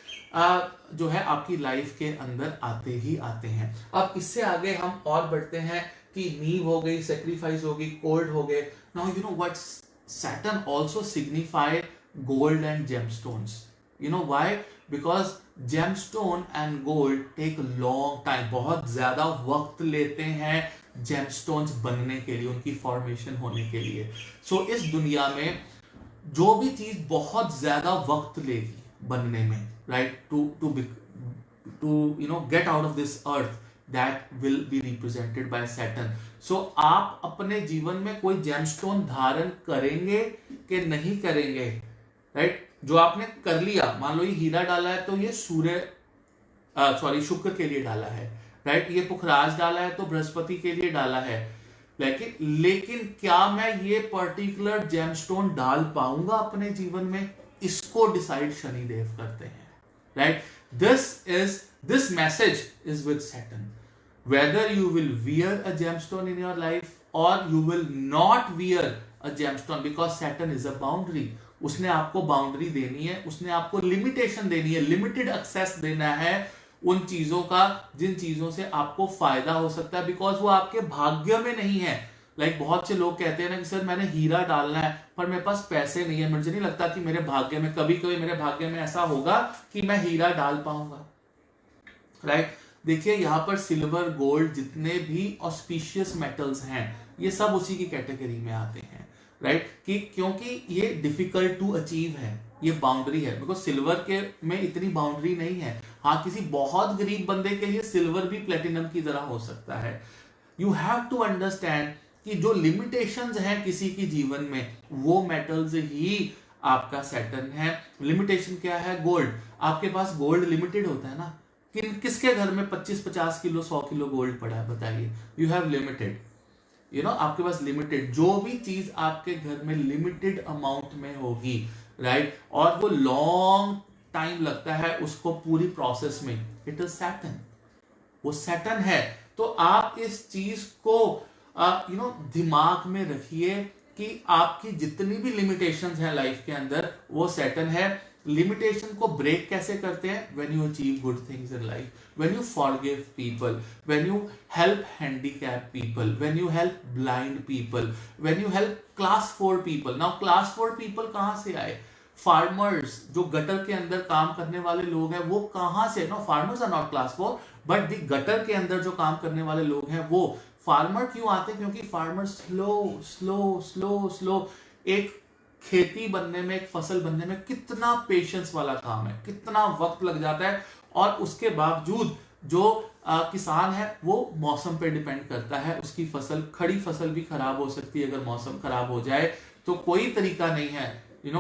जो है आपकी लाइफ के अंदर आते ही आते हैं. अब इससे आगे हम और बढ़ते हैं कि नींव हो गई, सेक्रीफाइस हो गई, कोल्ड हो गए. Now you know what Saturn also signify gold and gemstones. You know why? Because gemstone and gold take long time. बहुत ज्यादा वक्त लेते हैं जेमस्टोन्स बनने के लिए, उनकी फॉर्मेशन होने के लिए. सो इस दुनिया में जो भी चीज बहुत ज्यादा वक्त लेगी बनने में, right, to get out of this earth, that will be represented by Saturn. So आप अपने जीवन में कोई जेमस्टोन धारण करेंगे कि नहीं करेंगे, राइट? जो आपने कर लिया, मान लो ये हीरा डाला है तो ये शुक्र के लिए डाला है, राइट? ये पुखराज डाला है तो बृहस्पति के लिए डाला है. लेकिन क्या मैं ये पर्टिकुलर जेमस्टोन डाल पाऊंगा अपने जीवन में? इसको डिसाइड शनिदेव करते हैं, right? This message is with Saturn. Whether you will wear a gemstone in your life or you will not wear a gemstone, because Saturn is a boundary. उसने आपको बाउंड्री देनी है, उसने आपको लिमिटेशन देनी है, लिमिटेड एक्सेस देना है उन चीजों का जिन चीजों से आपको फायदा हो सकता है, बिकॉज वो आपके भाग्य में नहीं है. बहुत से लोग कहते हैं ना कि सर मैंने हीरा डालना है पर मेरे पास पैसे नहीं है, मुझे नहीं लगता कि मेरे भाग्य में कभी मेरे भाग्य में ऐसा होगा कि मैं हीरा डाल पाऊंगा, राइट? देखिए यहाँ पर सिल्वर, गोल्ड, जितने भी ऑस्पिशियस मेटल्स हैं ये सब उसी की कैटेगरी में आते हैं, राइट? कि क्योंकि ये डिफिकल्ट टू अचीव है, ये बाउंड्री है. बिकॉज सिल्वर के में इतनी बाउंड्री नहीं है. हाँ, किसी बहुत गरीब बंदे के लिए सिल्वर भी प्लेटिनम की तरह हो सकता है. यू हैव टू अंडरस्टैंड कि जो लिमिटेशंस हैं किसी की जीवन में, वो मेटल्स ही आपका सैटर्न है. लिमिटेशन क्या है? गोल्ड. आपके पास गोल्ड लिमिटेड होता है ना. किसके घर में 25-50 किलो 100 किलो गोल्ड पड़ा है बताइए? यू हैव लिमिटेड, आपके पास लिमिटेड. जो भी चीज आपके घर में लिमिटेड अमाउंट में होगी, राइट, और वो लॉन्ग टाइम लगता है उसको पूरी प्रोसेस में, इट इज सैटर्न. वो सैटर्न है. तो आप इस चीज को दिमाग में रखिए कि आपकी जितनी भी लिमिटेशंस हैं लाइफ के अंदर, वो सैटर्न है. लिमिटेशन को ब्रेक कैसे करते हैं? When you achieve good things in life, when you forgive people, when you help handicap people, when you help blind people, when you help class 4 people. Now class 4 people कहां से आए? Farmers, जो gutter के अंदर काम करने वाले लोग हैं, वो कहां से? No, farmers are not class 4, but the gutter के अंदर जो काम करने वाले लोग हैं वो फार्मर क्यों आते हैं? क्योंकि फार्मर स्लो एक खेती बनने में, एक फसल बनने में कितना पेशेंस वाला काम है, कितना वक्त लग जाता है. और उसके बावजूद जो किसान है वो मौसम पे डिपेंड करता है. उसकी फसल, खड़ी फसल भी खराब हो सकती है अगर मौसम खराब हो जाए, तो कोई तरीका नहीं है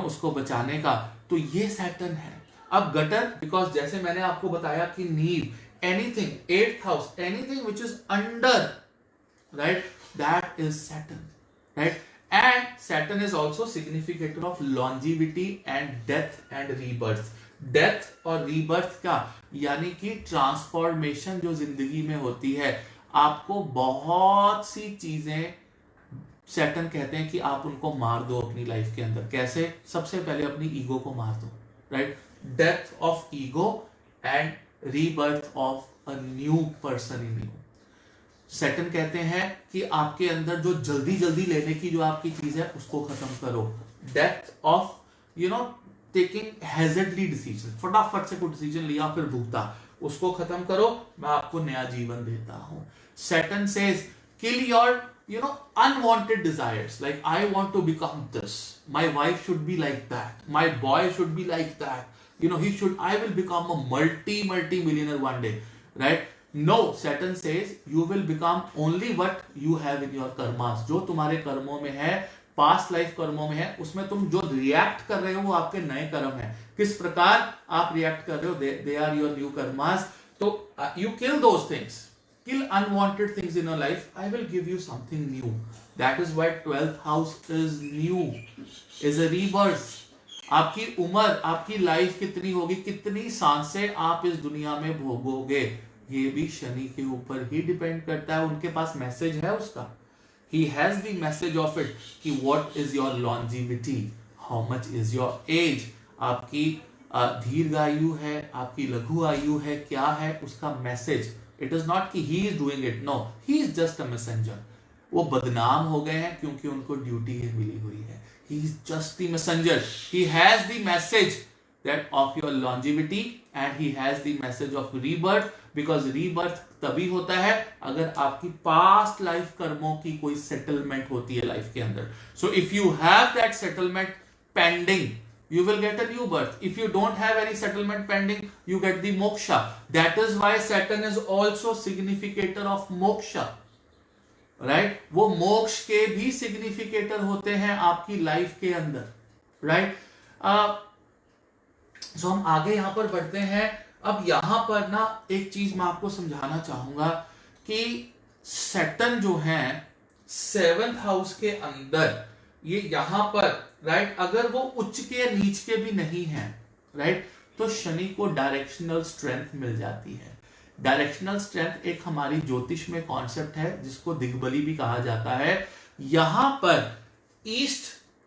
उसको बचाने का. तो ये सैटर्न है. अब गटर, बिकॉज जैसे मैंने आपको बताया कि नींव, anything, 8th house, anything which is under, right, that is Saturn, right? And Saturn is also significator of longevity and death and rebirth. Death और rebirth का यानी कि ट्रांसफॉर्मेशन जो जिंदगी में होती है, आपको बहुत सी चीजें सैटर्न कहते हैं कि आप उनको मार दो अपनी लाइफ के अंदर. कैसे? सबसे पहले अपनी ईगो को मार दो, right? Death of ego and rebirth of a new person in you. Saturn कहते हैं कि आपके अंदर जो जल्दी जल्दी लेने की जो आपकी चीज है उसको खत्म करो. डेथ ऑफ टेकिंग हैजर्डली डिसीजन, फटाफट से कोई डिसीजन लिया फिर भुगता, उसको खत्म करो, मैं आपको नया जीवन देता हूं. Saturn says kill your unwanted desires, like I want to become this, my wife should be like that, my boy should be like that, I will become a multi-millionaire one day, right? No, Saturn says you will become only what you have in your karmas. जो तुम्हारे कर्मों में है, past life कर्मों में है, उसमें तुम जो रिएक्ट कर रहे हो वो आपके नए कर्म है. किस प्रकार आप रिएक्ट कर रहे हो, they are your new karmas. तो you kill those things, kill unwanted things in your life. I will give you something new. That is why 12th house is new, is a rebirth. आपकी उम्र, आपकी life कितनी होगी, कितनी सांसें आप इस दुनिया में भोगोगे, ये भी शनि के ऊपर ही डिपेंड करता है. उनके पास मैसेज है उसका. He has the message of it कि what is your longevity, how much is your age, आपकी दीर्घ आयु है, आपकी लघु आयु है, क्या है उसका मैसेज. इट इज नॉट कि he is doing it, no, he is just a messenger. वो बदनाम हो गए हैं क्योंकि उनको ड्यूटी मिली हुई है. He is just the messenger. He has the message that of your longevity and he has the message of rebirth, because rebirth तभी होता है अगर आपकी पास्ट लाइफ कर्मों की कोई सेटलमेंट होती है लाइफ के अंदर. So if you have that settlement pending, you will get a new birth. If you don't have any settlement pending, you get the moksha. That is why Saturn is also significator of moksha. Right वो मोक्ष के भी significator होते हैं आपकी life के अंदर. Right so हम आगे यहां पर बढ़ते हैं. अब यहां पर ना एक चीज मैं आपको समझाना चाहूंगा कि सैटर्न जो है 7th हाउस के अंदर, ये यहां पर राइट अगर वो उच्च के नीच के भी नहीं है, राइट, तो शनि को डायरेक्शनल स्ट्रेंथ मिल जाती है. डायरेक्शनल स्ट्रेंथ एक हमारी ज्योतिष में कॉन्सेप्ट है जिसको दिग्बली भी कहा जाता है. यहां पर ईस्ट,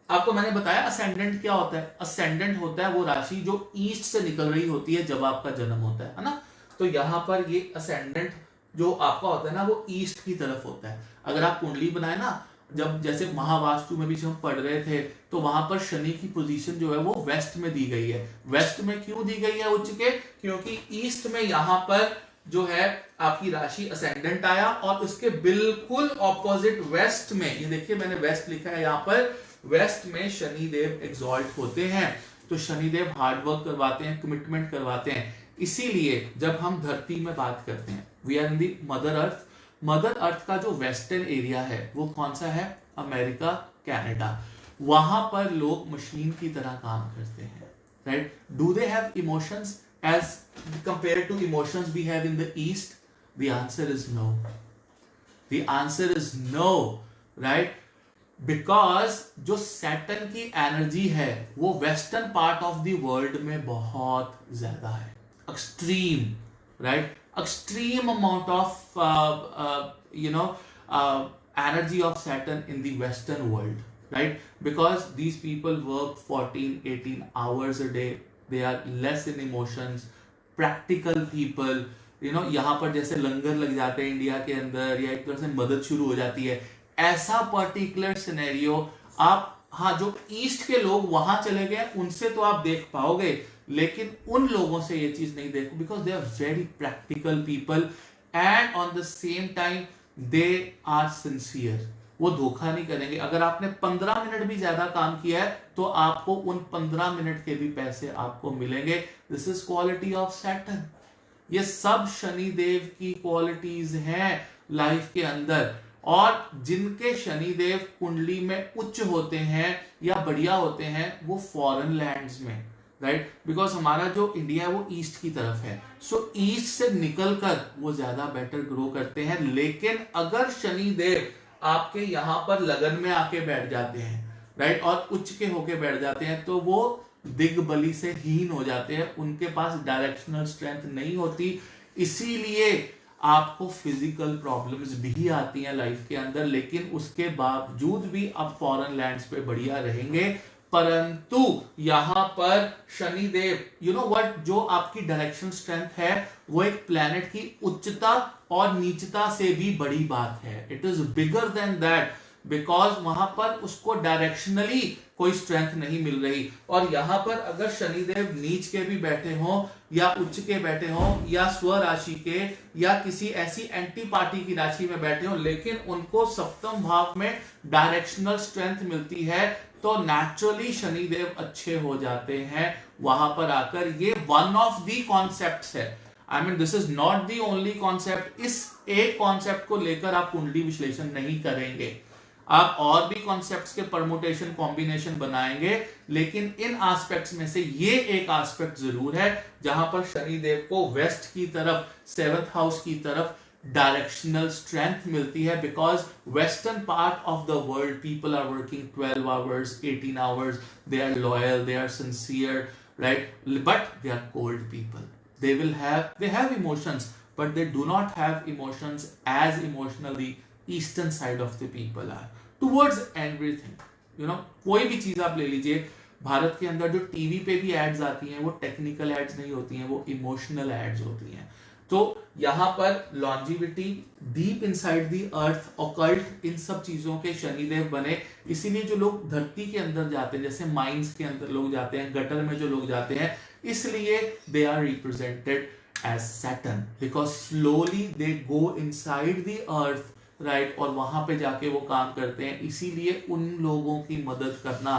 आपको मैंने बताया असेंडेंट क्या होता है. असेंडेंट होता है वो राशि जो ईस्ट से निकल रही होती है जब आपका जन्म होता है ना. तो यहां पर ये असेंडेंट जो आपका होता है ना वो ईस्ट की तरफ होता है. अगर आप कुंडली बनाए ना, जब जैसे महावास्तु में भी हम पढ़ रहे थे, तो वहां पर शनि की पोजीशन जो है वो वेस्ट में दी गई है. वेस्ट में क्यों दी गई है उच्च के, क्योंकि ईस्ट में यहां पर जो है आपकी राशि असेंडेंट आया और उसके बिल्कुल ऑपोजिट वेस्ट में, ये देखिए मैंने वेस्ट लिखा है यहां पर, वेस्ट में शनि देव एग्जॉल्ट होते हैं. तो शनि देव हार्ड वर्क करवाते हैं, कमिटमेंट करवाते हैं. इसीलिए जब हम धरती में बात करते हैं, we are in the mother earth. Mother earth का जो वेस्टर्न एरिया है वो कौन सा है, अमेरिका, कनाडा. वहां पर लोग मशीन की तरह काम करते हैं. Right, do they have emotions as compared to emotions we have in the east? The answer is no. The answer is no, right? Because जो सैटर्न की एनर्जी है वो western part of the world में बहुत ज्यादा है. Extreme, right, extreme amount of energy of Saturn in the western world, right? Because these people work 14-18 hours a day. They are less in emotions, practical people, you know. यहाँ पर जैसे लंगर लग जाते हैं इंडिया के अंदर, या एक तरह से मदद शुरू हो जाती है, ऐसा पर्टिकुलर सिनेरियो आप, हाँ, जो ईस्ट के लोग वहां चले गए उनसे तो आप देख पाओगे, लेकिन उन लोगों से ये चीज नहीं देखो, because they are very practical people and on the same time they are sincere. वो धोखा नहीं करेंगे. अगर आपने 15 मिनट भी ज्यादा काम किया है तो आपको उन 15 मिनट के भी पैसे आपको मिलेंगे. This is quality of Saturn. ये सब शनि देव की क्वालिटीज हैं लाइफ के अंदर. और जिनके शनि देव कुंडली में उच्च होते हैं या बढ़िया होते हैं वो फॉरेन लैंड्स में, राइट, बिकॉज हमारा जो इंडिया है वो ईस्ट की तरफ है. सो ईस्ट से निकलकर वो ज्यादा बेटर ग्रो करते हैं. लेकिन अगर शनि देव आपके यहां पर लगन में आके बैठ जाते हैं, राइट, और उच्च के होके बैठ जाते हैं, तो वो दिग्बली से हीन हो जाते हैं. उनके पास डायरेक्शनल स्ट्रेंथ नहीं होती. इसीलिए आपको फिजिकल प्रॉब्लम्स भी आती हैं लाइफ के अंदर, लेकिन उसके बावजूद भी आप फॉरेन लैंड्स पे बढ़िया रहेंगे. परंतु यहां पर Shani Dev, you know what, जो आपकी डायरेक्शन स्ट्रेंथ है वो एक प्लैनेट की उच्चता और नीचता से भी बड़ी बात है. It is bigger than that, because वहां पर उसको डायरेक्शनली कोई स्ट्रेंथ नहीं मिल रही. और यहां पर अगर शनिदेव नीच के भी बैठे हो या उच्च के बैठे हो या स्व राशि के या किसी ऐसी एंटी पार्टी की राशि में बैठे हो, लेकिन उनको सप्तम भाव में डायरेक्शनल स्ट्रेंथ मिलती है, तो नेचुरली शनिदेव अच्छे हो जाते हैं वहां पर आकर. ये वन ऑफ दी कॉन्सेप्ट्स है. I mean this is not the only concept. इस एक कॉन्सेप्ट को लेकर आप कुंडली विश्लेषण नहीं करेंगे. आप और भी कॉन्सेप्ट्स के परमुटेशन कॉम्बिनेशन बनाएंगे, लेकिन इन एस्पेक्ट्स में से ये एक एस्पेक्ट जरूर है जहां पर शनिदेव को वेस्ट की तरफ, 7th हाउस की तरफ डायरेक्शनल स्ट्रेंथ मिलती है, because western part of the world people are working 12 hours, 18 hours, they are loyal, they are sincere, right, but they are cold people. They have emotions, but they do not have emotions as emotionally eastern side of the people are towards everything. कोई भी चीज आप ले लीजिए, भारत के अंदर जो TV पे भी एड्स आती हैं वो टेक्निकल एड्स नहीं होती हैं, वो इमोशनल एड्स होती हैं. तो यहां पर longevity, deep inside the earth, occult, इन सब चीजों के शनिदेव बने. इसीलिए जो लोग धरती के अंदर जाते हैं, जैसे माइंस के अंदर लोग जाते हैं, गटर में जो लोग जाते हैं, इसलिए they are represented as Saturn, because slowly they go inside the earth, right, और वहां पे जाके वो काम करते हैं. इसीलिए उन लोगों की मदद करना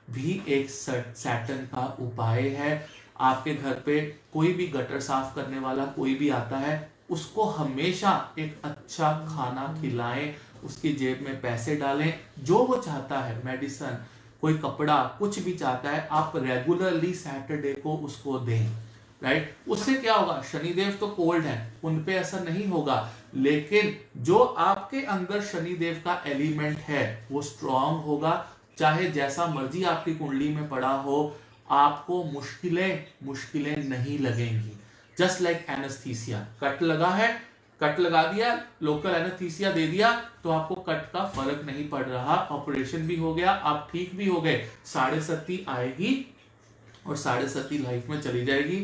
भी एक सैटर्न का उपाय है. आपके घर पे कोई भी गटर साफ करने वाला कोई भी आता है, उसको हमेशा एक अच्छा खाना खिलाएं, उसकी जेब में पैसे डालें, जो वो चाहता है, मेडिसिन, कोई कपड़ा, कुछ भी चाहता है, आप रेगुलरली सैटरडे को उसको दें, राइट. उससे क्या होगा, शनिदेव तो कोल्ड है, उन पे असर नहीं होगा, लेकिन जो आपके अंदर शनिदेव का एलिमेंट है वो स्ट्रांग होगा. चाहे जैसा मर्जी आपकी कुंडली में पड़ा हो, आपको मुश्किलें नहीं लगेंगी. जस्ट लाइक एनेस्थीसिया, कट लगा है, कट लगा दिया, लोकल एनेस्थीसिया दे दिया, तो आपको कट का फर्क नहीं पड़ रहा, ऑपरेशन भी हो गया, आप ठीक भी हो गए, 7.5 आएगी और 7.5 लाइफ में चली जाएगी.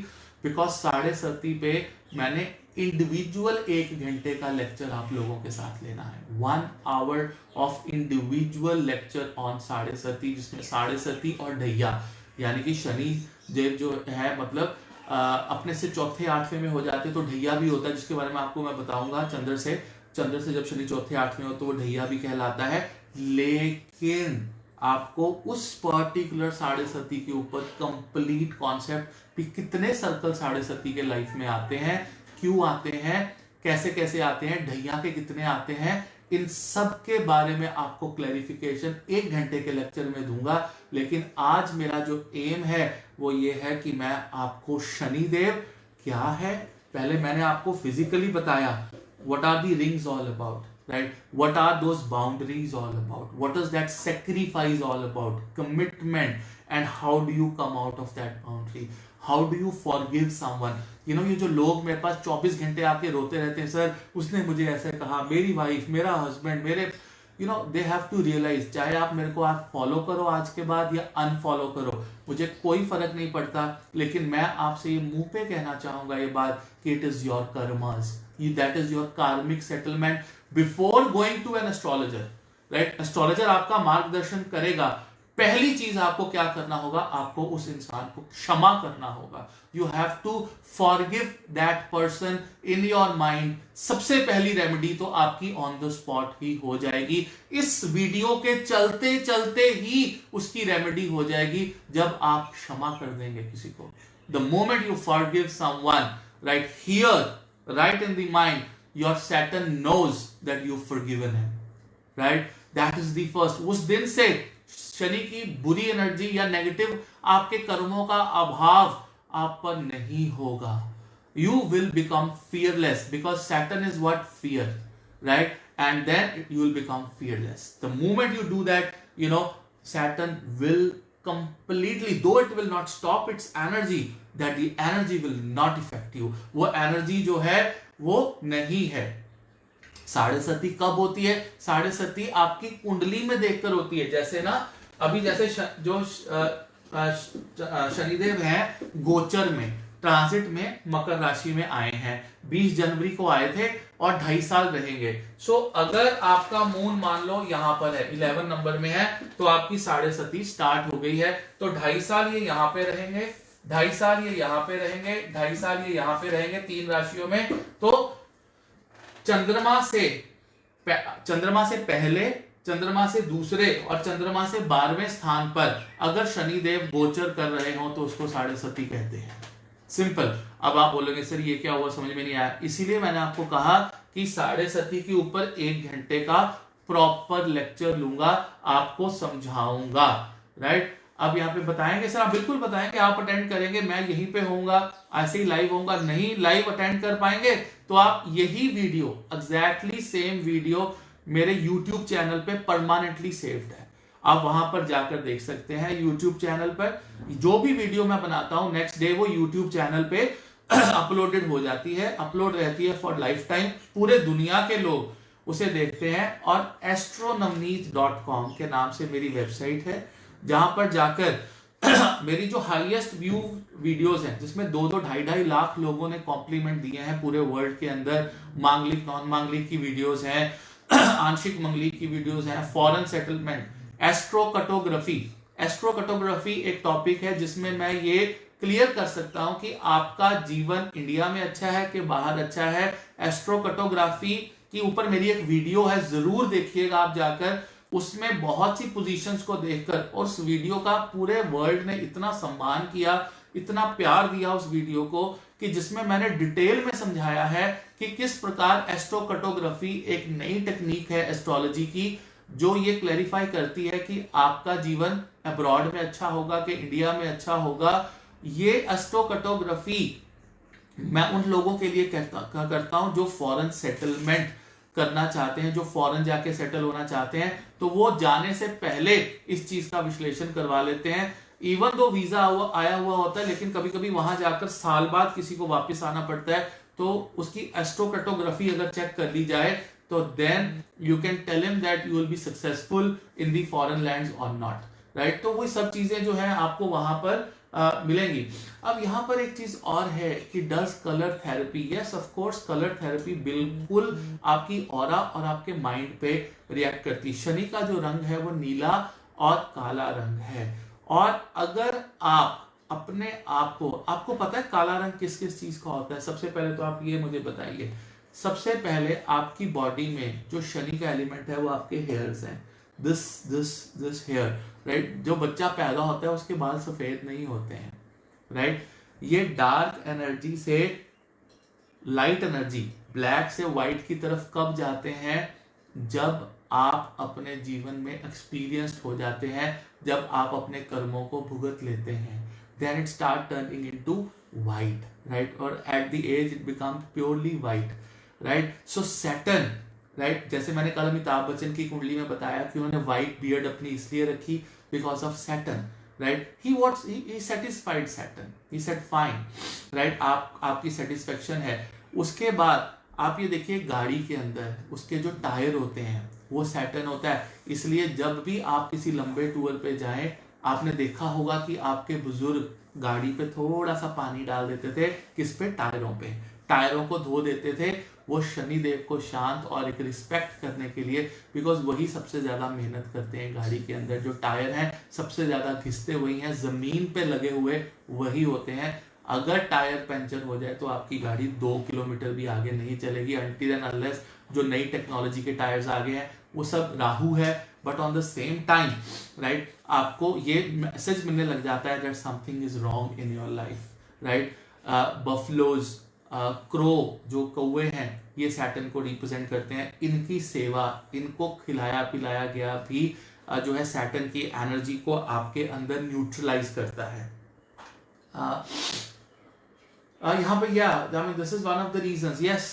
बिकॉज 7.5 पे मैंने इंडिविजुअल 1 घंटे का लेक्चर आप लोगों के साथ लेना है. 1 hour of individual lecture on 7.5, जिसमें 7.5 और ढैया, यानी कि शनि देव जो है, मतलब अपने से चौथे 8वें में हो जाते तो ढैया भी होता है, जिसके बारे में आपको मैं बताऊंगा. चंद्र से जब शनि चौथे 8वें हो तो वो ढैया भी कहलाता है. लेकिन आपको उस पर्टिकुलर 7.5 के ऊपर कंप्लीट कॉन्सेप्ट भी, कितने सर्कल 7.5 के लाइफ में आते हैं, क्यों आते हैं, कैसे कैसे आते हैं, ढैया के कितने आते हैं, इन सब के बारे में आपको क्लैरिफिकेशन 1 घंटे के लेक्चर में दूंगा. लेकिन आज मेरा जो एम है वो ये है कि मैं आपको शनिदेव क्या है, पहले मैंने आपको फिजिकली बताया, what are the rings all about, right, what are those boundaries all about, what is that sacrifice all about, commitment, and how do you come out of that boundary, how do you forgive someone. ये जो लोग मेरे पास 24 घंटे आके रोते रहते हैं, sir उसने मुझे ऐसे कहा, मेरी वाइफ, मेरा हस्बैंड, मेरे दे हैव टू रियलाइज, चाहे आप मेरे को आप फॉलो करो आज के बाद या अनफॉलो करो, मुझे कोई फर्क नहीं पड़ता, लेकिन मैं आपसे ये मुंह पे कहना चाहूंगा ये बात कि it is your karmas, that is your karmic settlement before going to an astrologer, right. Astrologer आपका मार्गदर्शन करेगा, पहली चीज आपको क्या करना होगा, आपको उस इंसान को क्षमा करना होगा. You have to forgive that person in your mind. सबसे पहली रेमेडी तो आपकी ऑन द स्पॉट ही हो जाएगी. इस वीडियो के चलते चलते ही उसकी रेमेडी हो जाएगी जब आप क्षमा कर देंगे किसी को. The moment you forgive someone, right here, right in the mind, your Saturn knows that you've forgiven him, right? That is the first. उस दिन से शनि की बुरी एनर्जी या नेगेटिव आपके कर्मों का अभाव आप पर नहीं होगा. You will become fearless because Saturn is what? Fear, right? And then you will become fearless. The moment you do that, Saturn will completely, though it will not stop its energy, that the energy will not affect you. वो energy जो है वो नहीं है. 7.5 कब होती है? 7.5 आपकी कुंडली में देखकर होती है. जैसे ना अभी जैसे जो शनिदेव हैं गोचर में, ट्रांजिट में मकर राशि में आए हैं, 20 जनवरी को आए थे और 2.5 साल रहेंगे. सो अगर आपका मून मान लो यहाँ पर है, 11 नंबर में है, तो आपकी 7.5 स्टार्ट हो गई है. तो 2.5 साल ये यहाँ पे रहेंगे, 2.5 साल ये यहाँ पे रहेंगे, 2.5 साल ये यहाँ पे रहेंगे, 3 राशियों में. तो चंद्रमा से पहले, चंद्रमा से दूसरे और चंद्रमा से 12वें स्थान पर अगर शनिदेव गोचर कर रहे हो तो उसको 7.5 कहते हैं. सिंपल. अब आप बोलोगे सर ये क्या हुआ, समझ में नहीं आया. इसीलिए मैंने आपको कहा कि 7.5 के ऊपर 1 घंटे का प्रॉपर लेक्चर लूंगा, आपको समझाऊंगा, राइट। अब यहाँ पे बताएंगे सर, आप बिल्कुल बताएंगे, आप अटेंड करेंगे, मैं यहीं पे होऊंगा, ऐसे ही लाइव होऊंगा। नहीं लाइव अटेंड कर पाएंगे तो आप यही वीडियो, एग्जैक्टली सेम वीडियो मेरे यूट्यूब चैनल पे परमानेंटली सेव्ड है, आप वहां पर जाकर देख सकते हैं। यूट्यूब चैनल पर जो भी वीडियो मैं बनाता हूं नेक्स्ट डे वो यूट्यूब चैनल पे अपलोडेड हो जाती है, अपलोड रहती है फॉर लाइफ टाइम, पूरे दुनिया के लोग उसे देखते हैं। और astronavneet.com के नाम से मेरी वेबसाइट है, जहां पर जाकर मेरी जो हाईएस्ट व्यू वीडियोस हैं, जिसमें 2-2, 2.5 लाख लोगों ने कॉम्प्लीमेंट दिए हैं पूरे वर्ल्ड के अंदर, मांगलिक नॉन मांगलिक की वीडियोस हैं, आंशिक मंगलिक की वीडियोस हैं, फॉरेन सेटलमेंट, एस्ट्रोकटोग्राफी। एस्ट्रोकटोग्राफी एक टॉपिक है जिसमें मैं ये क्लियर कर सकता हूं कि आपका जीवन इंडिया में अच्छा है कि बाहर अच्छा है। एस्ट्रोकटोग्राफी की ऊपर मेरी एक वीडियो है, जरूर देखिएगा आप जाकर, उसमें बहुत सी पोजीशंस को देखकर, और उस वीडियो का पूरे वर्ल्ड ने इतना सम्मान किया, इतना प्यार दिया उस वीडियो को, कि जिसमें मैंने डिटेल में समझाया है कि किस प्रकार एस्ट्रोकटोग्राफी एक नई टेक्निक है एस्ट्रोलॉजी की, जो ये क्लैरिफाई करती है कि आपका जीवन अब्रॉड में अच्छा होगा कि इंडिया में अच्छा होगा। ये एस्ट्रोकटोग्राफी मैं उन लोगों के लिए करता हूं जो फॉरेन सेटलमेंट करना चाहते हैं, जो फॉरेन जाके सेटल होना चाहते हैं, तो वो जाने से पहले इस चीज का विश्लेषण करवा लेते हैं। इवन दो वीजा आया हुआ होता है, लेकिन कभी कभी वहां जाकर साल बाद किसी को वापस आना पड़ता है, तो उसकी एस्ट्रोकटोग्राफी अगर चेक कर ली जाए तो then you can tell him that you will be successful in the foreign lands और नॉट, राइट। तो वो सब चीजें जो है आपको वहां पर मिलेंगी। अब यहाँ पर एक चीज और है कि does colour therapy, yes of course colour therapy बिल्कुल आपकी ऑरा और आपके माइंड पे रिएक्ट करती है। शनि का जो रंग है वो नीला और काला रंग है, और अगर आप अपने आप को, आपको पता है काला रंग किस किस चीज का होता है? सबसे पहले तो आप ये मुझे बताइए, सबसे पहले आपकी बॉडी में जो शनि का एलिमेंट है वो आपके हेयर्स हैं, दिस हेयर, राइट। जो बच्चा पैदा होता है उसके बाल सफेद नहीं होते हैं, राइट। ये डार्क एनर्जी से लाइट एनर्जी, ब्लैक से व्हाइट की तरफ कब जाते हैं? जब आप अपने जीवन में एक्सपीरियंस्ड हो जाते हैं, जब आप अपने कर्मों को भुगत लेते हैं, then it start turning into white, right? Or at the age it becomes purely white, right? So Saturn, right? जैसे मैंने कल अमिताभ बच्चन की कुंडली में बताया कि उन्होंने white beard अपनी इसलिए रखी because of Saturn, right? He satisfied Saturn. He said fine, right? आपकी satisfaction है। उसके बाद आप ये देखिए गाड़ी के अंदर उसके जो टायर होते हैं वो सैटर्न होता है, इसलिए जब भी आप किसी लंबे टूर पे जाएं, आपने देखा होगा कि आपके बुजुर्ग गाड़ी पे थोड़ा सा पानी डाल देते थे, किस पे? टायरों पे, टायरों को धो देते थे। वो शनि देव को शांत और एक रिस्पेक्ट करने के लिए, बिकॉज वही सबसे ज्यादा मेहनत करते हैं गाड़ी के अंदर। जो टायर हैं सबसे ज्यादा घिसते वही हैं, जमीन पे लगे हुए वही होते हैं। अगर टायर पंचर हो जाए तो आपकी गाड़ी 2 किलोमीटर भी आगे नहीं चलेगी, अनटिल एंड अनलेस जो नई टेक्नोलॉजी के टायर्स आ गए हैं वो सब राहु है। But on the same time, right, आपको ये मैसेज मिलने लग जाता है that something is wrong in your life, right. Buffaloes, crow, जो कौवे हैं, ये सैटर्न को रिप्रेजेंट करते हैं। इनकी सेवा, इनको खिलाया पिलाया गया भी जो है सैटर्न की एनर्जी को आपके अंदर न्यूट्रलाइज करता है। यहाँ पे I mean this is one of the reasons, yes,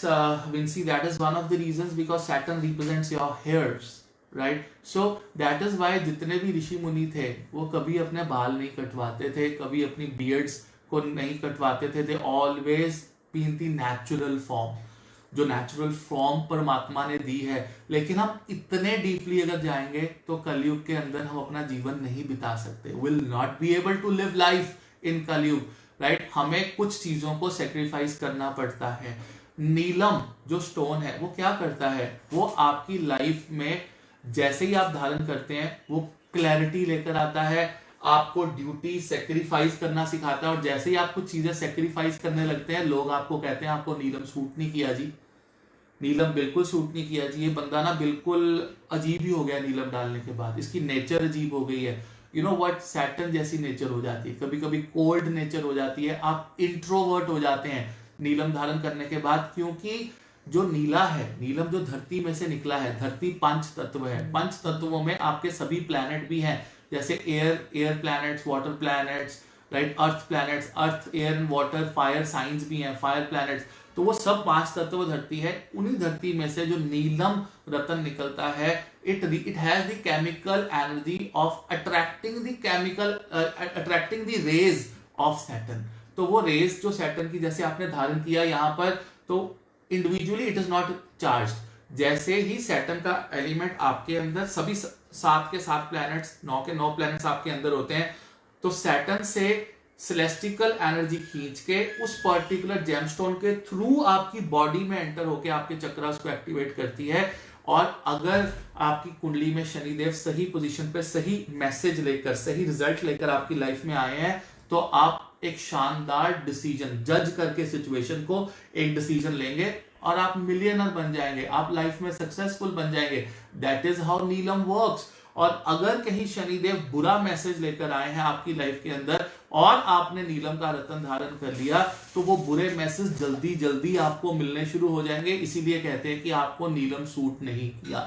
Vinci, that is one of the reasons because Saturn represents your hairs, right? So that is why जितने भी ऋषि मुनि थे वो कभी अपने बाल नहीं कटवाते थे, कभी अपनी beards को नहीं कटवाते थे। They always be in the natural form, जो नेचुरल फॉर्म परमात्मा ने दी है। लेकिन हम इतने डीपली अगर जाएंगे तो कलयुग के अंदर हम अपना जीवन नहीं बिता सकते, will not be able to live life in Kalyug, right. हमें कुछ चीजों को सेक्रीफाइस करना पड़ता है। नीलम जो स्टोन है वो क्या करता है? वो आपकी लाइफ में जैसे ही आप धारण करते हैं वो क्लैरिटी लेकर आता है, आपको ड्यूटी सेक्रीफाइस करना सिखाता है। और जैसे ही आप कुछ चीजें सेक्रीफाइस करने लगते हैं, लोग आपको कहते हैं आपको नीलम सूट नहीं किया जी, नीलम बिल्कुल सूट नहीं किया जी, ये बंदा ना बिल्कुल अजीब ही हो गया नीलम डालने के बाद, इसकी नेचर अजीब हो गई है। यू नो व्हाट, सैटर्न जैसी नेचर हो जाती है, कभी कभी कोल्ड नेचर हो जाती है, आप इंट्रोवर्ट हो जाते हैं नीलम धारण करने के बाद, क्योंकि जो नीला है, नीलम जो धरती में से निकला है, धरती पंच तत्व है, पंच तत्वों में आपके सभी प्लैनेट भी हैं, जैसे air planets, water planets, right, earth planets, earth air and water, fire science भी हैं, फायर प्लैनेट्स, तो वो सब पांच तत्व धरती है। उन्हीं धरती में से जो नीलम रतन निकलता है, it has the chemical energy of attracting the rays of Saturn. तो वो रेज जो सैटर्न की, जैसे आपने धारण किया यहाँ पर, तो individually it is not charged. जैसे ही सैटर्न का एलिमेंट आपके अंदर, सभी 7 के 7 प्लैनेट्स, 9 के 9 प्लैनेट्स आपके अंदर होते हैं, तो सैटर्न से सेलेस्टिकल एनर्जी खींच के उस पर्टिकुलर जेमस्टोन के थ्रू आपकी बॉडी में एंटर होके आपके चक्रास को एक्टिवेट करती है। और अगर आपकी कुंडली में शनिदेव सही पोजीशन पे सही मैसेज लेकर, सही रिजल्ट लेकर आपकी लाइफ में आए हैं, तो आप एक शानदार डिसीजन जज करके सिचुएशन को एक डिसीजन लेंगे और आप मिलियनर बन जाएंगे, आप लाइफ में सक्सेसफुल बन जाएंगे। That is how Neelam works. और अगर कहीं शनिदेव बुरा मैसेज लेकर आए हैं आपकी लाइफ के अंदर और आपने नीलम का रतन धारण कर लिया, तो वो बुरे मैसेज जल्दी जल्दी आपको मिलने शुरू हो जाएंगे। इसीलिए कहते हैं कि आपको नीलम सूट नहीं किया।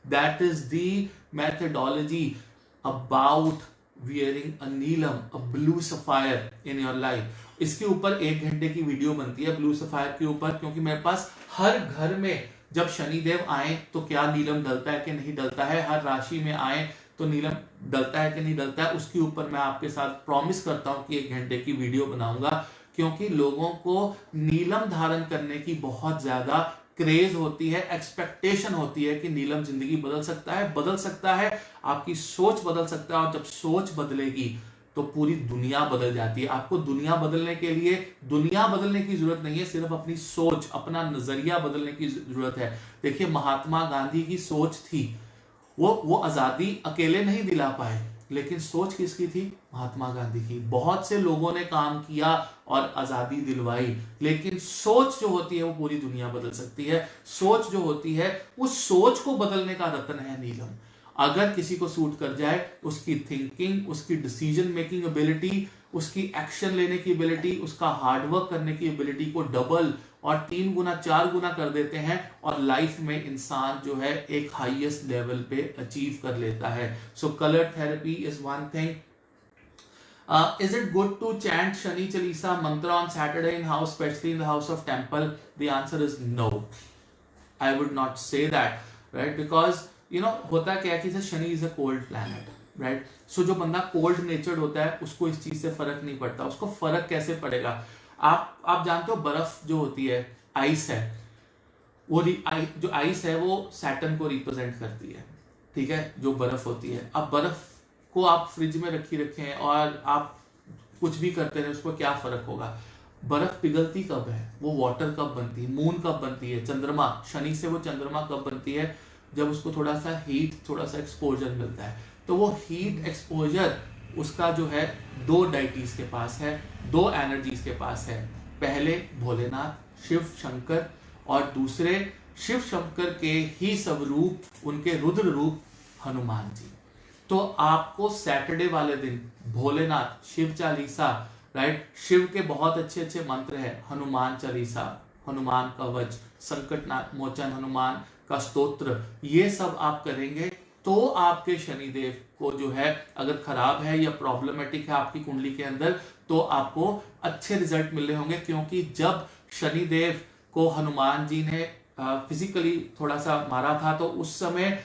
That is the methodology about wearing a Neelam, a blue sapphire in your life. इसके ऊपर 1 घंटे की वीडियो बनती है ब्लू सफायर के ऊपर, क्योंकि मेरे पास हर घर में जब शनिदेव आए तो क्या नीलम डलता है कि नहीं डलता है, हर राशि में आए तो नीलम डलता है कि नहीं डलता है, उसके ऊपर मैं आपके साथ प्रॉमिस करता हूं कि 1 घंटे की वीडियो बनाऊंगा। क्योंकि लोगों को नीलम धारण करने की बहुत ज्यादा क्रेज होती है, एक्सपेक्टेशन होती है कि नीलम जिंदगी बदल सकता है, आपकी सोच बदल सकता है। और जब सोच बदलेगी तो पूरी दुनिया बदल जाती है। आपको दुनिया बदलने के लिए दुनिया बदलने की जरूरत नहीं है, सिर्फ अपनी सोच, अपना नजरिया बदलने की जरूरत है। देखिए, महात्मा गांधी की सोच थी, वो आजादी अकेले नहीं दिला पाए, लेकिन सोच किसकी थी? महात्मा गांधी की। बहुत से लोगों ने काम किया और आजादी दिलवाई, लेकिन सोच जो होती है वो पूरी दुनिया बदल सकती है। सोच जो होती है, उस सोच को बदलने का रत्न है नीलम। अगर किसी को सूट कर जाए, उसकी थिंकिंग, उसकी डिसीजन मेकिंग एबिलिटी, उसकी एक्शन लेने की एबिलिटी, उसका हार्डवर्क करने की एबिलिटी को डबल और 3 गुना 4 गुना कर देते हैं, और लाइफ में इंसान जो है एक हाईएस्ट लेवल पे अचीव कर लेता है। So colour therapy is one thing. Is it good to chant Shani Chalisa mantra on Saturday in house, especially in the house of temple? The answer is no. I would not say that, right? Because होता क्या है कि Shani is a cold planet, right? So जो बंदा cold नेचर्ड होता है उसको इस चीज से फर्क नहीं पड़ता। उसको फर्क कैसे पड़ेगा? आप जानते हो, बर्फ जो होती है, आइस है, वो जो आइस है वो सैटर्न को रिप्रेजेंट करती है, ठीक है, जो बर्फ होती है। अब बर्फ को आप फ्रिज में रखे हैं और आप कुछ भी करते रहे, उसको क्या फर्क होगा? बर्फ पिघलती कब है? वो वाटर कब बनती है? मून कब बनती है? चंद्रमा, शनि से वो चंद्रमा कब बनती है? जब उसको थोड़ा सा हीट, थोड़ा सा एक्सपोजर मिलता है। तो वो हीट एक्सपोजर उसका जो है 2 डाइटीज के पास है, 2 एनर्जीज के पास है। पहले भोलेनाथ शिव शंकर, और दूसरे शिव शंकर के ही सब रूप, उनके रुद्र रूप हनुमान जी। तो आपको सैटरडे वाले दिन भोलेनाथ, शिव चालीसा, राइट, शिव के बहुत अच्छे अच्छे मंत्र हैं, हनुमान चालीसा, हनुमान कवच, संकट मोचन हनुमान का स्तोत्र, ये सब आप करेंगे तो आपके शनिदेव को जो है, अगर खराब है या प्रॉब्लमेटिक है आपकी कुंडली के अंदर, तो आपको अच्छे रिजल्ट मिल रहे होंगे। क्योंकि जब शनिदेव को हनुमान जी ने फिजिकली थोड़ा सा मारा था, तो उस समय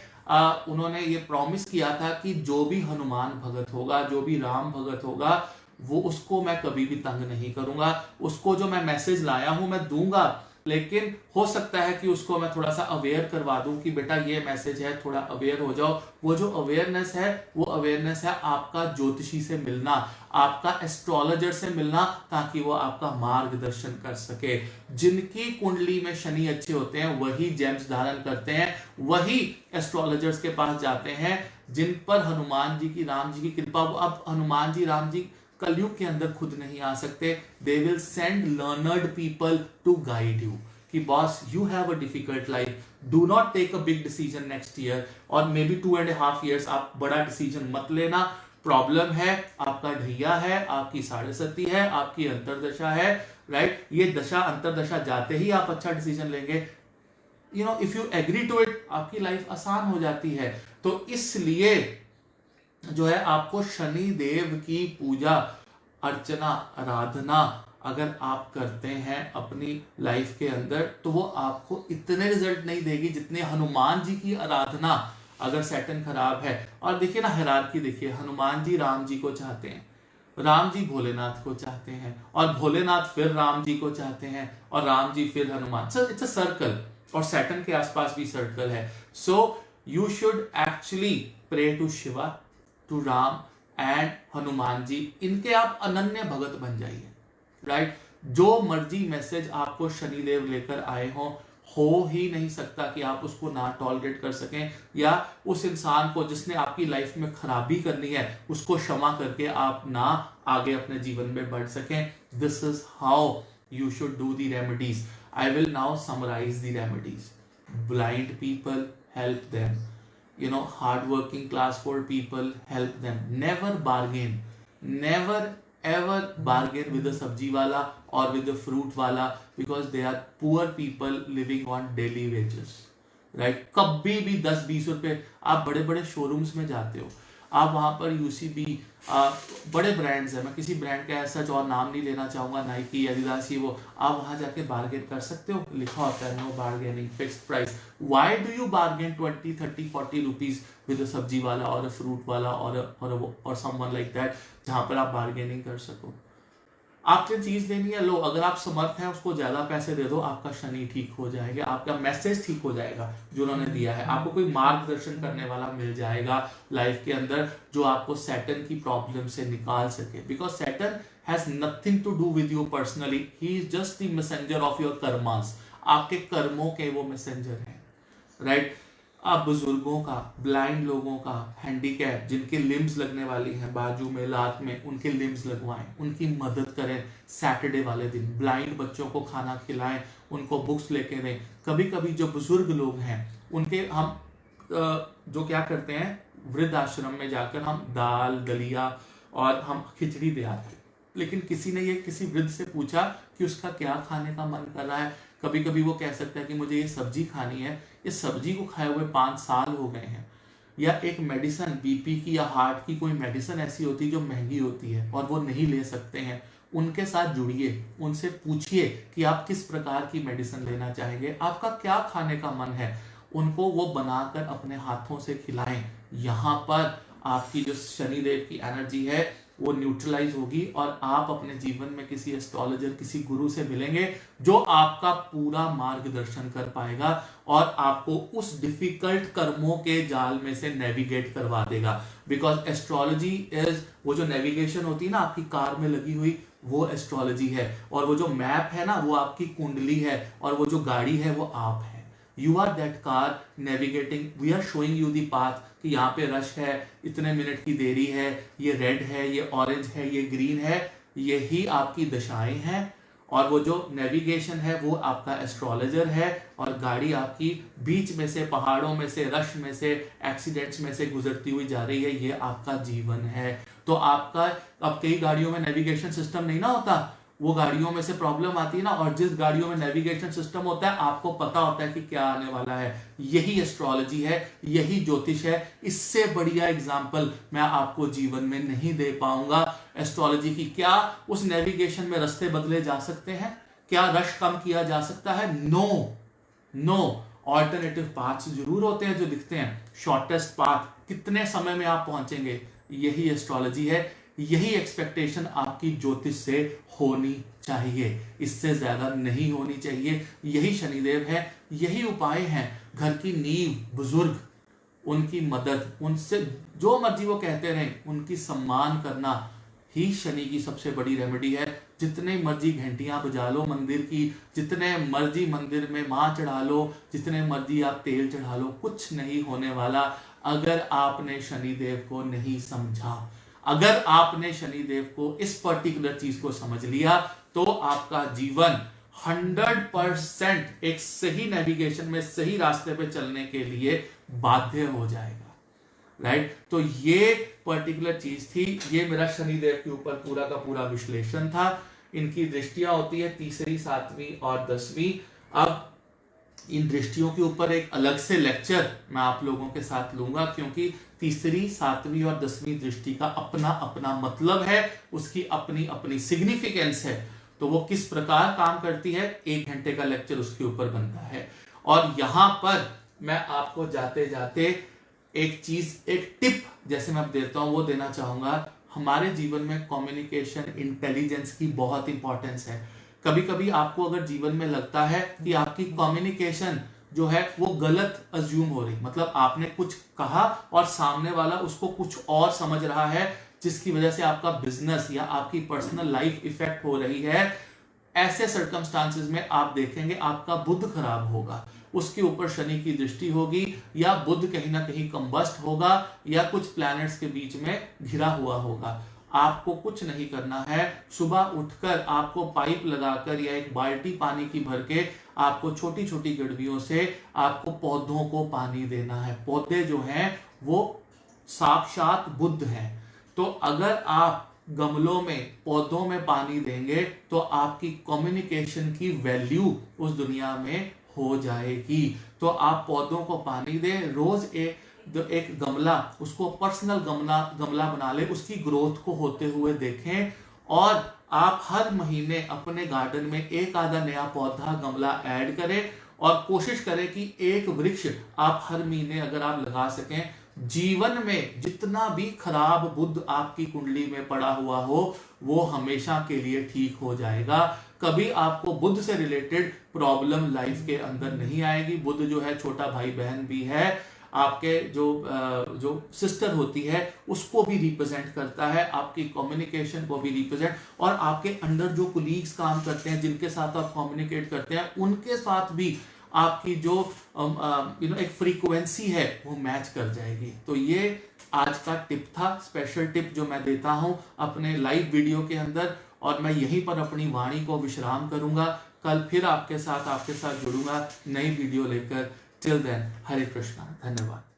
उन्होंने ये प्रॉमिस किया था कि जो भी हनुमान भगत होगा, जो भी राम भगत होगा, वो उसको मैं कभी भी तंग नहीं करूंगा, उसको जो मैं मैसेज लाया हूं मैं दूंगा, लेकिन हो सकता है कि उसको मैं थोड़ा सा अवेयर करवा दूं कि बेटा ये मैसेज है, थोड़ा अवेयर हो जाओ। वो जो अवेयरनेस है, वो अवेयरनेस है आपका ज्योतिषी से मिलना, आपका एस्ट्रोलॉजर से मिलना, ताकि वो आपका मार्गदर्शन कर सके। जिनकी कुंडली में शनि अच्छे होते हैं वही जेम्स धारण करते हैं, वही एस्ट्रोलॉजर्स के पास जाते हैं, जिन पर हनुमान जी की, राम जी की कृपा। अब हनुमान जी, राम जी कलयुग के अंदर खुद नहीं आ सकते, they will send learned people to guide you कि boss you have a difficult life, do not take a big decision next year, और मे बी 2.5 years आप बड़ा डिसीजन मत लेना। प्रॉब्लम है, आपका ढैया है, आपकी 7.5 है, आपकी अंतरदशा है, राइट? ये दशा अंतरदशा जाते ही आप अच्छा डिसीजन लेंगे, if you agree to it, आपकी लाइफ आसान हो जाती है। तो इसलिए जो है आपको शनि देव की पूजा अर्चना आराधना अगर आप करते हैं अपनी लाइफ के अंदर, तो वो आपको इतने रिजल्ट नहीं देगी जितने हनुमान जी की आराधना अगर सैटर्न खराब है। और देखिए ना, हायरार्की देखिए, हनुमान जी राम जी को चाहते हैं, राम जी भोलेनाथ को चाहते हैं, और भोलेनाथ फिर राम जी को चाहते हैं, और राम जी फिर Hanuman. So it's a circle, और सैटर्न के आसपास भी सर्कल है। So you should actually pray to Shiva, to Ram and Hanuman ji. इनके आप अनन्य भगत बन जाइए, राइट। जो मर्जी मैसेज आपको शनिदेव लेकर आए हो ही नहीं सकता कि आप उसको ना टॉलरेट कर सकें, या उस इंसान को जिसने आपकी लाइफ में खराबी करनी है उसको क्षमा करके आप ना आगे अपने जीवन में बढ़ सकें। This is how you should do the remedies. I will now summarise the remedies. Blind people, help them. hard working class poor people, help them. Never bargain, never ever bargain with the sabji wala or with the fruit wala, because they are poor people living on daily wages, right? कभी भी 10-20 रुपए, आप बड़े बड़े showrooms में जाते हो, आप वहां पर यूसीबी बड़े ब्रांड्स है, मैं किसी ब्रांड का ऐसा और नाम नहीं लेना चाहूंगा, नाइकी, एडिडास, ये वो, आप वहां जाके बार्गेन कर सकते हो, लिखा होता है no bargaining, fixed price. Why do you bargain 20, 30, 40 rupees with a sabzi wala और अ फ्रूट वाला और समवन लाइक दैट, जहां पर आप बार्गेनिंग कर सको। आपने चीज देनी है, लो, अगर आप समर्थ हैं उसको ज्यादा पैसे दे दो, आपका शनि ठीक हो जाएगा, आपका मैसेज ठीक हो जाएगा जो उन्होंने दिया है, आपको कोई मार्गदर्शन करने वाला मिल जाएगा लाइफ के अंदर जो आपको सैटर्न की प्रॉब्लम से निकाल सके। Because Saturn has nothing to do with you personally, he is just the messenger of your karmas, आपके कर्मों के वो मैसेंजर हैं, राइट। आप बुजुर्गों का, ब्लाइंड लोगों का, हैंडीकैप, जिनके लिम्स लगने वाली हैं बाजू में, लात में, उनके लिम्स लगवाएं, उनकी मदद करें सैटरडे वाले दिन। ब्लाइंड बच्चों को खाना खिलाएं, उनको बुक्स लेके दें। कभी कभी जो बुजुर्ग लोग हैं उनके हम जो क्या करते हैं, वृद्ध आश्रम में जाकर हम दाल, दलिया और हम खिचड़ी दे आते हैं, लेकिन किसी ने ये किसी वृद्ध से पूछा कि उसका क्या खाने का मन कर रहा है। कभी कभी वो कह सकता है कि मुझे ये सब्जी खानी है, इस सब्जी को खाए हुए 5 साल हो गए हैं। या एक मेडिसिन, बीपी की या हार्ट की कोई मेडिसिन ऐसी होती है जो महंगी होती है और वो नहीं ले सकते हैं, उनके साथ जुड़िए, उनसे पूछिए कि आप किस प्रकार की मेडिसिन लेना चाहेंगे, आपका क्या खाने का मन है, उनको वो बनाकर अपने हाथों से खिलाएं। यहाँ पर आपकी जो शनिदेव की एनर्जी है वो न्यूट्रलाइज होगी और आप अपने जीवन में किसी एस्ट्रोलॉजर, किसी गुरु से मिलेंगे जो आपका पूरा मार्गदर्शन कर पाएगा और आपको उस डिफिकल्ट कर्मों के जाल में से नेविगेट करवा देगा। बिकॉज एस्ट्रोलॉजी इज, वो जो नेविगेशन होती है ना आपकी कार में लगी हुई, वो एस्ट्रोलॉजी है, और वो जो मैप है ना वो आपकी कुंडली है, और वो जो गाड़ी है वो आप है। You are that car navigating, we are showing you the path कि यहाँ पे रश है, इतने मिनट की देरी है, ये रेड है, ये ऑरेंज है, ये ग्रीन है, यही आपकी दशाएं हैं। और वो जो नेविगेशन है वो आपका एस्ट्रोलॉजर है, और गाड़ी आपकी बीच में से, पहाड़ों में से, रश में से, एक्सीडेंट्स में से गुजरती हुई जा रही है, ये आपका जीवन है। तो आपका, अब कई गाड़ियों में नेविगेशन सिस्टम नहीं ना होता, वो गाड़ियों में से प्रॉब्लम आती है ना, और जिस गाड़ियों में नेविगेशन सिस्टम होता है आपको पता होता है कि क्या आने वाला है। यही एस्ट्रोलॉजी है, यही ज्योतिष है। इससे बढ़िया एग्जाम्पल मैं आपको जीवन में नहीं दे पाऊंगा एस्ट्रोलॉजी की। क्या उस नेविगेशन में रास्ते बदले जा सकते हैं? क्या रश कम किया जा सकता है? नो। ऑल्टरनेटिव पाथ्स जरूर होते हैं जो दिखते हैं, शॉर्टेस्ट पाथ, कितने समय में आप पहुंचेंगे, यही एस्ट्रोलॉजी है। यही एक्सपेक्टेशन आपकी ज्योतिष से होनी चाहिए, इससे ज्यादा नहीं होनी चाहिए। यही शनिदेव है, यही उपाय हैं। घर की नींव, बुजुर्ग, उनकी मदद, उनसे जो मर्जी वो कहते रहें, उनकी सम्मान करना ही शनि की सबसे बड़ी रेमेडी है। जितने मर्जी घंटियां बजा लो मंदिर की, जितने मर्जी मंदिर में मां चढ़ा लो, जितने मर्जी आप तेल चढ़ा लो, कुछ नहीं होने वाला अगर आपने शनिदेव को नहीं समझा। अगर आपने शनिदेव को इस पर्टिकुलर चीज को समझ लिया तो आपका जीवन 100% एक सही नेविगेशन में, सही रास्ते पे चलने के लिए बाध्य हो जाएगा, राइट। तो ये पर्टिकुलर चीज थी, ये मेरा शनिदेव के ऊपर पूरा का पूरा विश्लेषण था। इनकी दृष्टियां होती है 3री, 7वीं और 10वीं। अब इन दृष्टियों के ऊपर एक अलग से लेक्चर मैं आप लोगों के साथ लूंगा, क्योंकि तीसरी, सातवीं और 10वीं दृष्टि का अपना अपना मतलब है, उसकी अपनी अपनी सिग्निफिकेंस है। तो वो किस प्रकार काम करती है, 1 घंटे का लेक्चर उसके ऊपर बनता है। और यहां पर मैं आपको जाते जाते एक चीज, एक टिप जैसे मैं देता हूं वो देना चाहूंगा। हमारे जीवन में कम्युनिकेशन इंटेलिजेंस की बहुत इंपॉर्टेंस है। कभी कभी आपको अगर जीवन में लगता है कि आपकी कम्युनिकेशन जो है वो गलत अज्यूम हो रही, मतलब आपने कुछ कहा और सामने वाला उसको कुछ और समझ रहा है, जिसकी वजह से आपका बिजनेस या आपकी पर्सनल लाइफ इफेक्ट हो रही है, ऐसे सर्कमस्टांसेस में आप देखेंगे आपका बुध खराब होगा, उसके ऊपर शनि की दृष्टि होगी, या बुध कहीं ना कहीं कंबस्ट होगा, या कुछ प्लैनेट्स के बीच में घिरा हुआ होगा। आपको कुछ नहीं करना है, सुबह उठकर आपको पाइप लगाकर या एक बाल्टी पानी की भर के आपको छोटी छोटी गड़वियों से आपको पौधों को पानी देना है। पौधे जो हैं वो साक्षात बुद्ध हैं। तो अगर आप गमलों में, पौधों में पानी देंगे तो आपकी कम्युनिकेशन की वैल्यू उस दुनिया में हो जाएगी। तो आप पौधों को पानी दें, रोज एक गमला, उसको पर्सनल गमला बना ले, उसकी ग्रोथ को होते हुए देखें, और आप हर महीने अपने गार्डन में एक आधा नया पौधा, गमला ऐड करें, और कोशिश करें कि एक वृक्ष आप हर महीने अगर आप लगा सकें। जीवन में जितना भी खराब बुध आपकी कुंडली में पड़ा हुआ हो वो हमेशा के लिए ठीक हो जाएगा। कभी आपको बुध से रिलेटेड प्रॉब्लम लाइफ के अंदर नहीं आएगी। बुध जो है छोटा भाई बहन भी है, आपके जो सिस्टर होती है उसको भी रिप्रेजेंट करता है, आपकी कम्युनिकेशन को भी रिप्रेजेंट, और आपके अंडर जो कुलीग्स काम करते हैं, जिनके साथ आप कम्युनिकेट करते हैं, उनके साथ भी आपकी जो एक फ्रीक्वेंसी है वो मैच कर जाएगी। तो ये आज का टिप था, स्पेशल टिप जो मैं देता हूं अपने लाइव वीडियो के अंदर, और मैं यहीं पर अपनी वाणी को विश्राम करूंगा। कल फिर आपके साथ जुड़ूंगा नई वीडियो लेकर। टिल देन, हरे कृष्णा, धन्यवाद।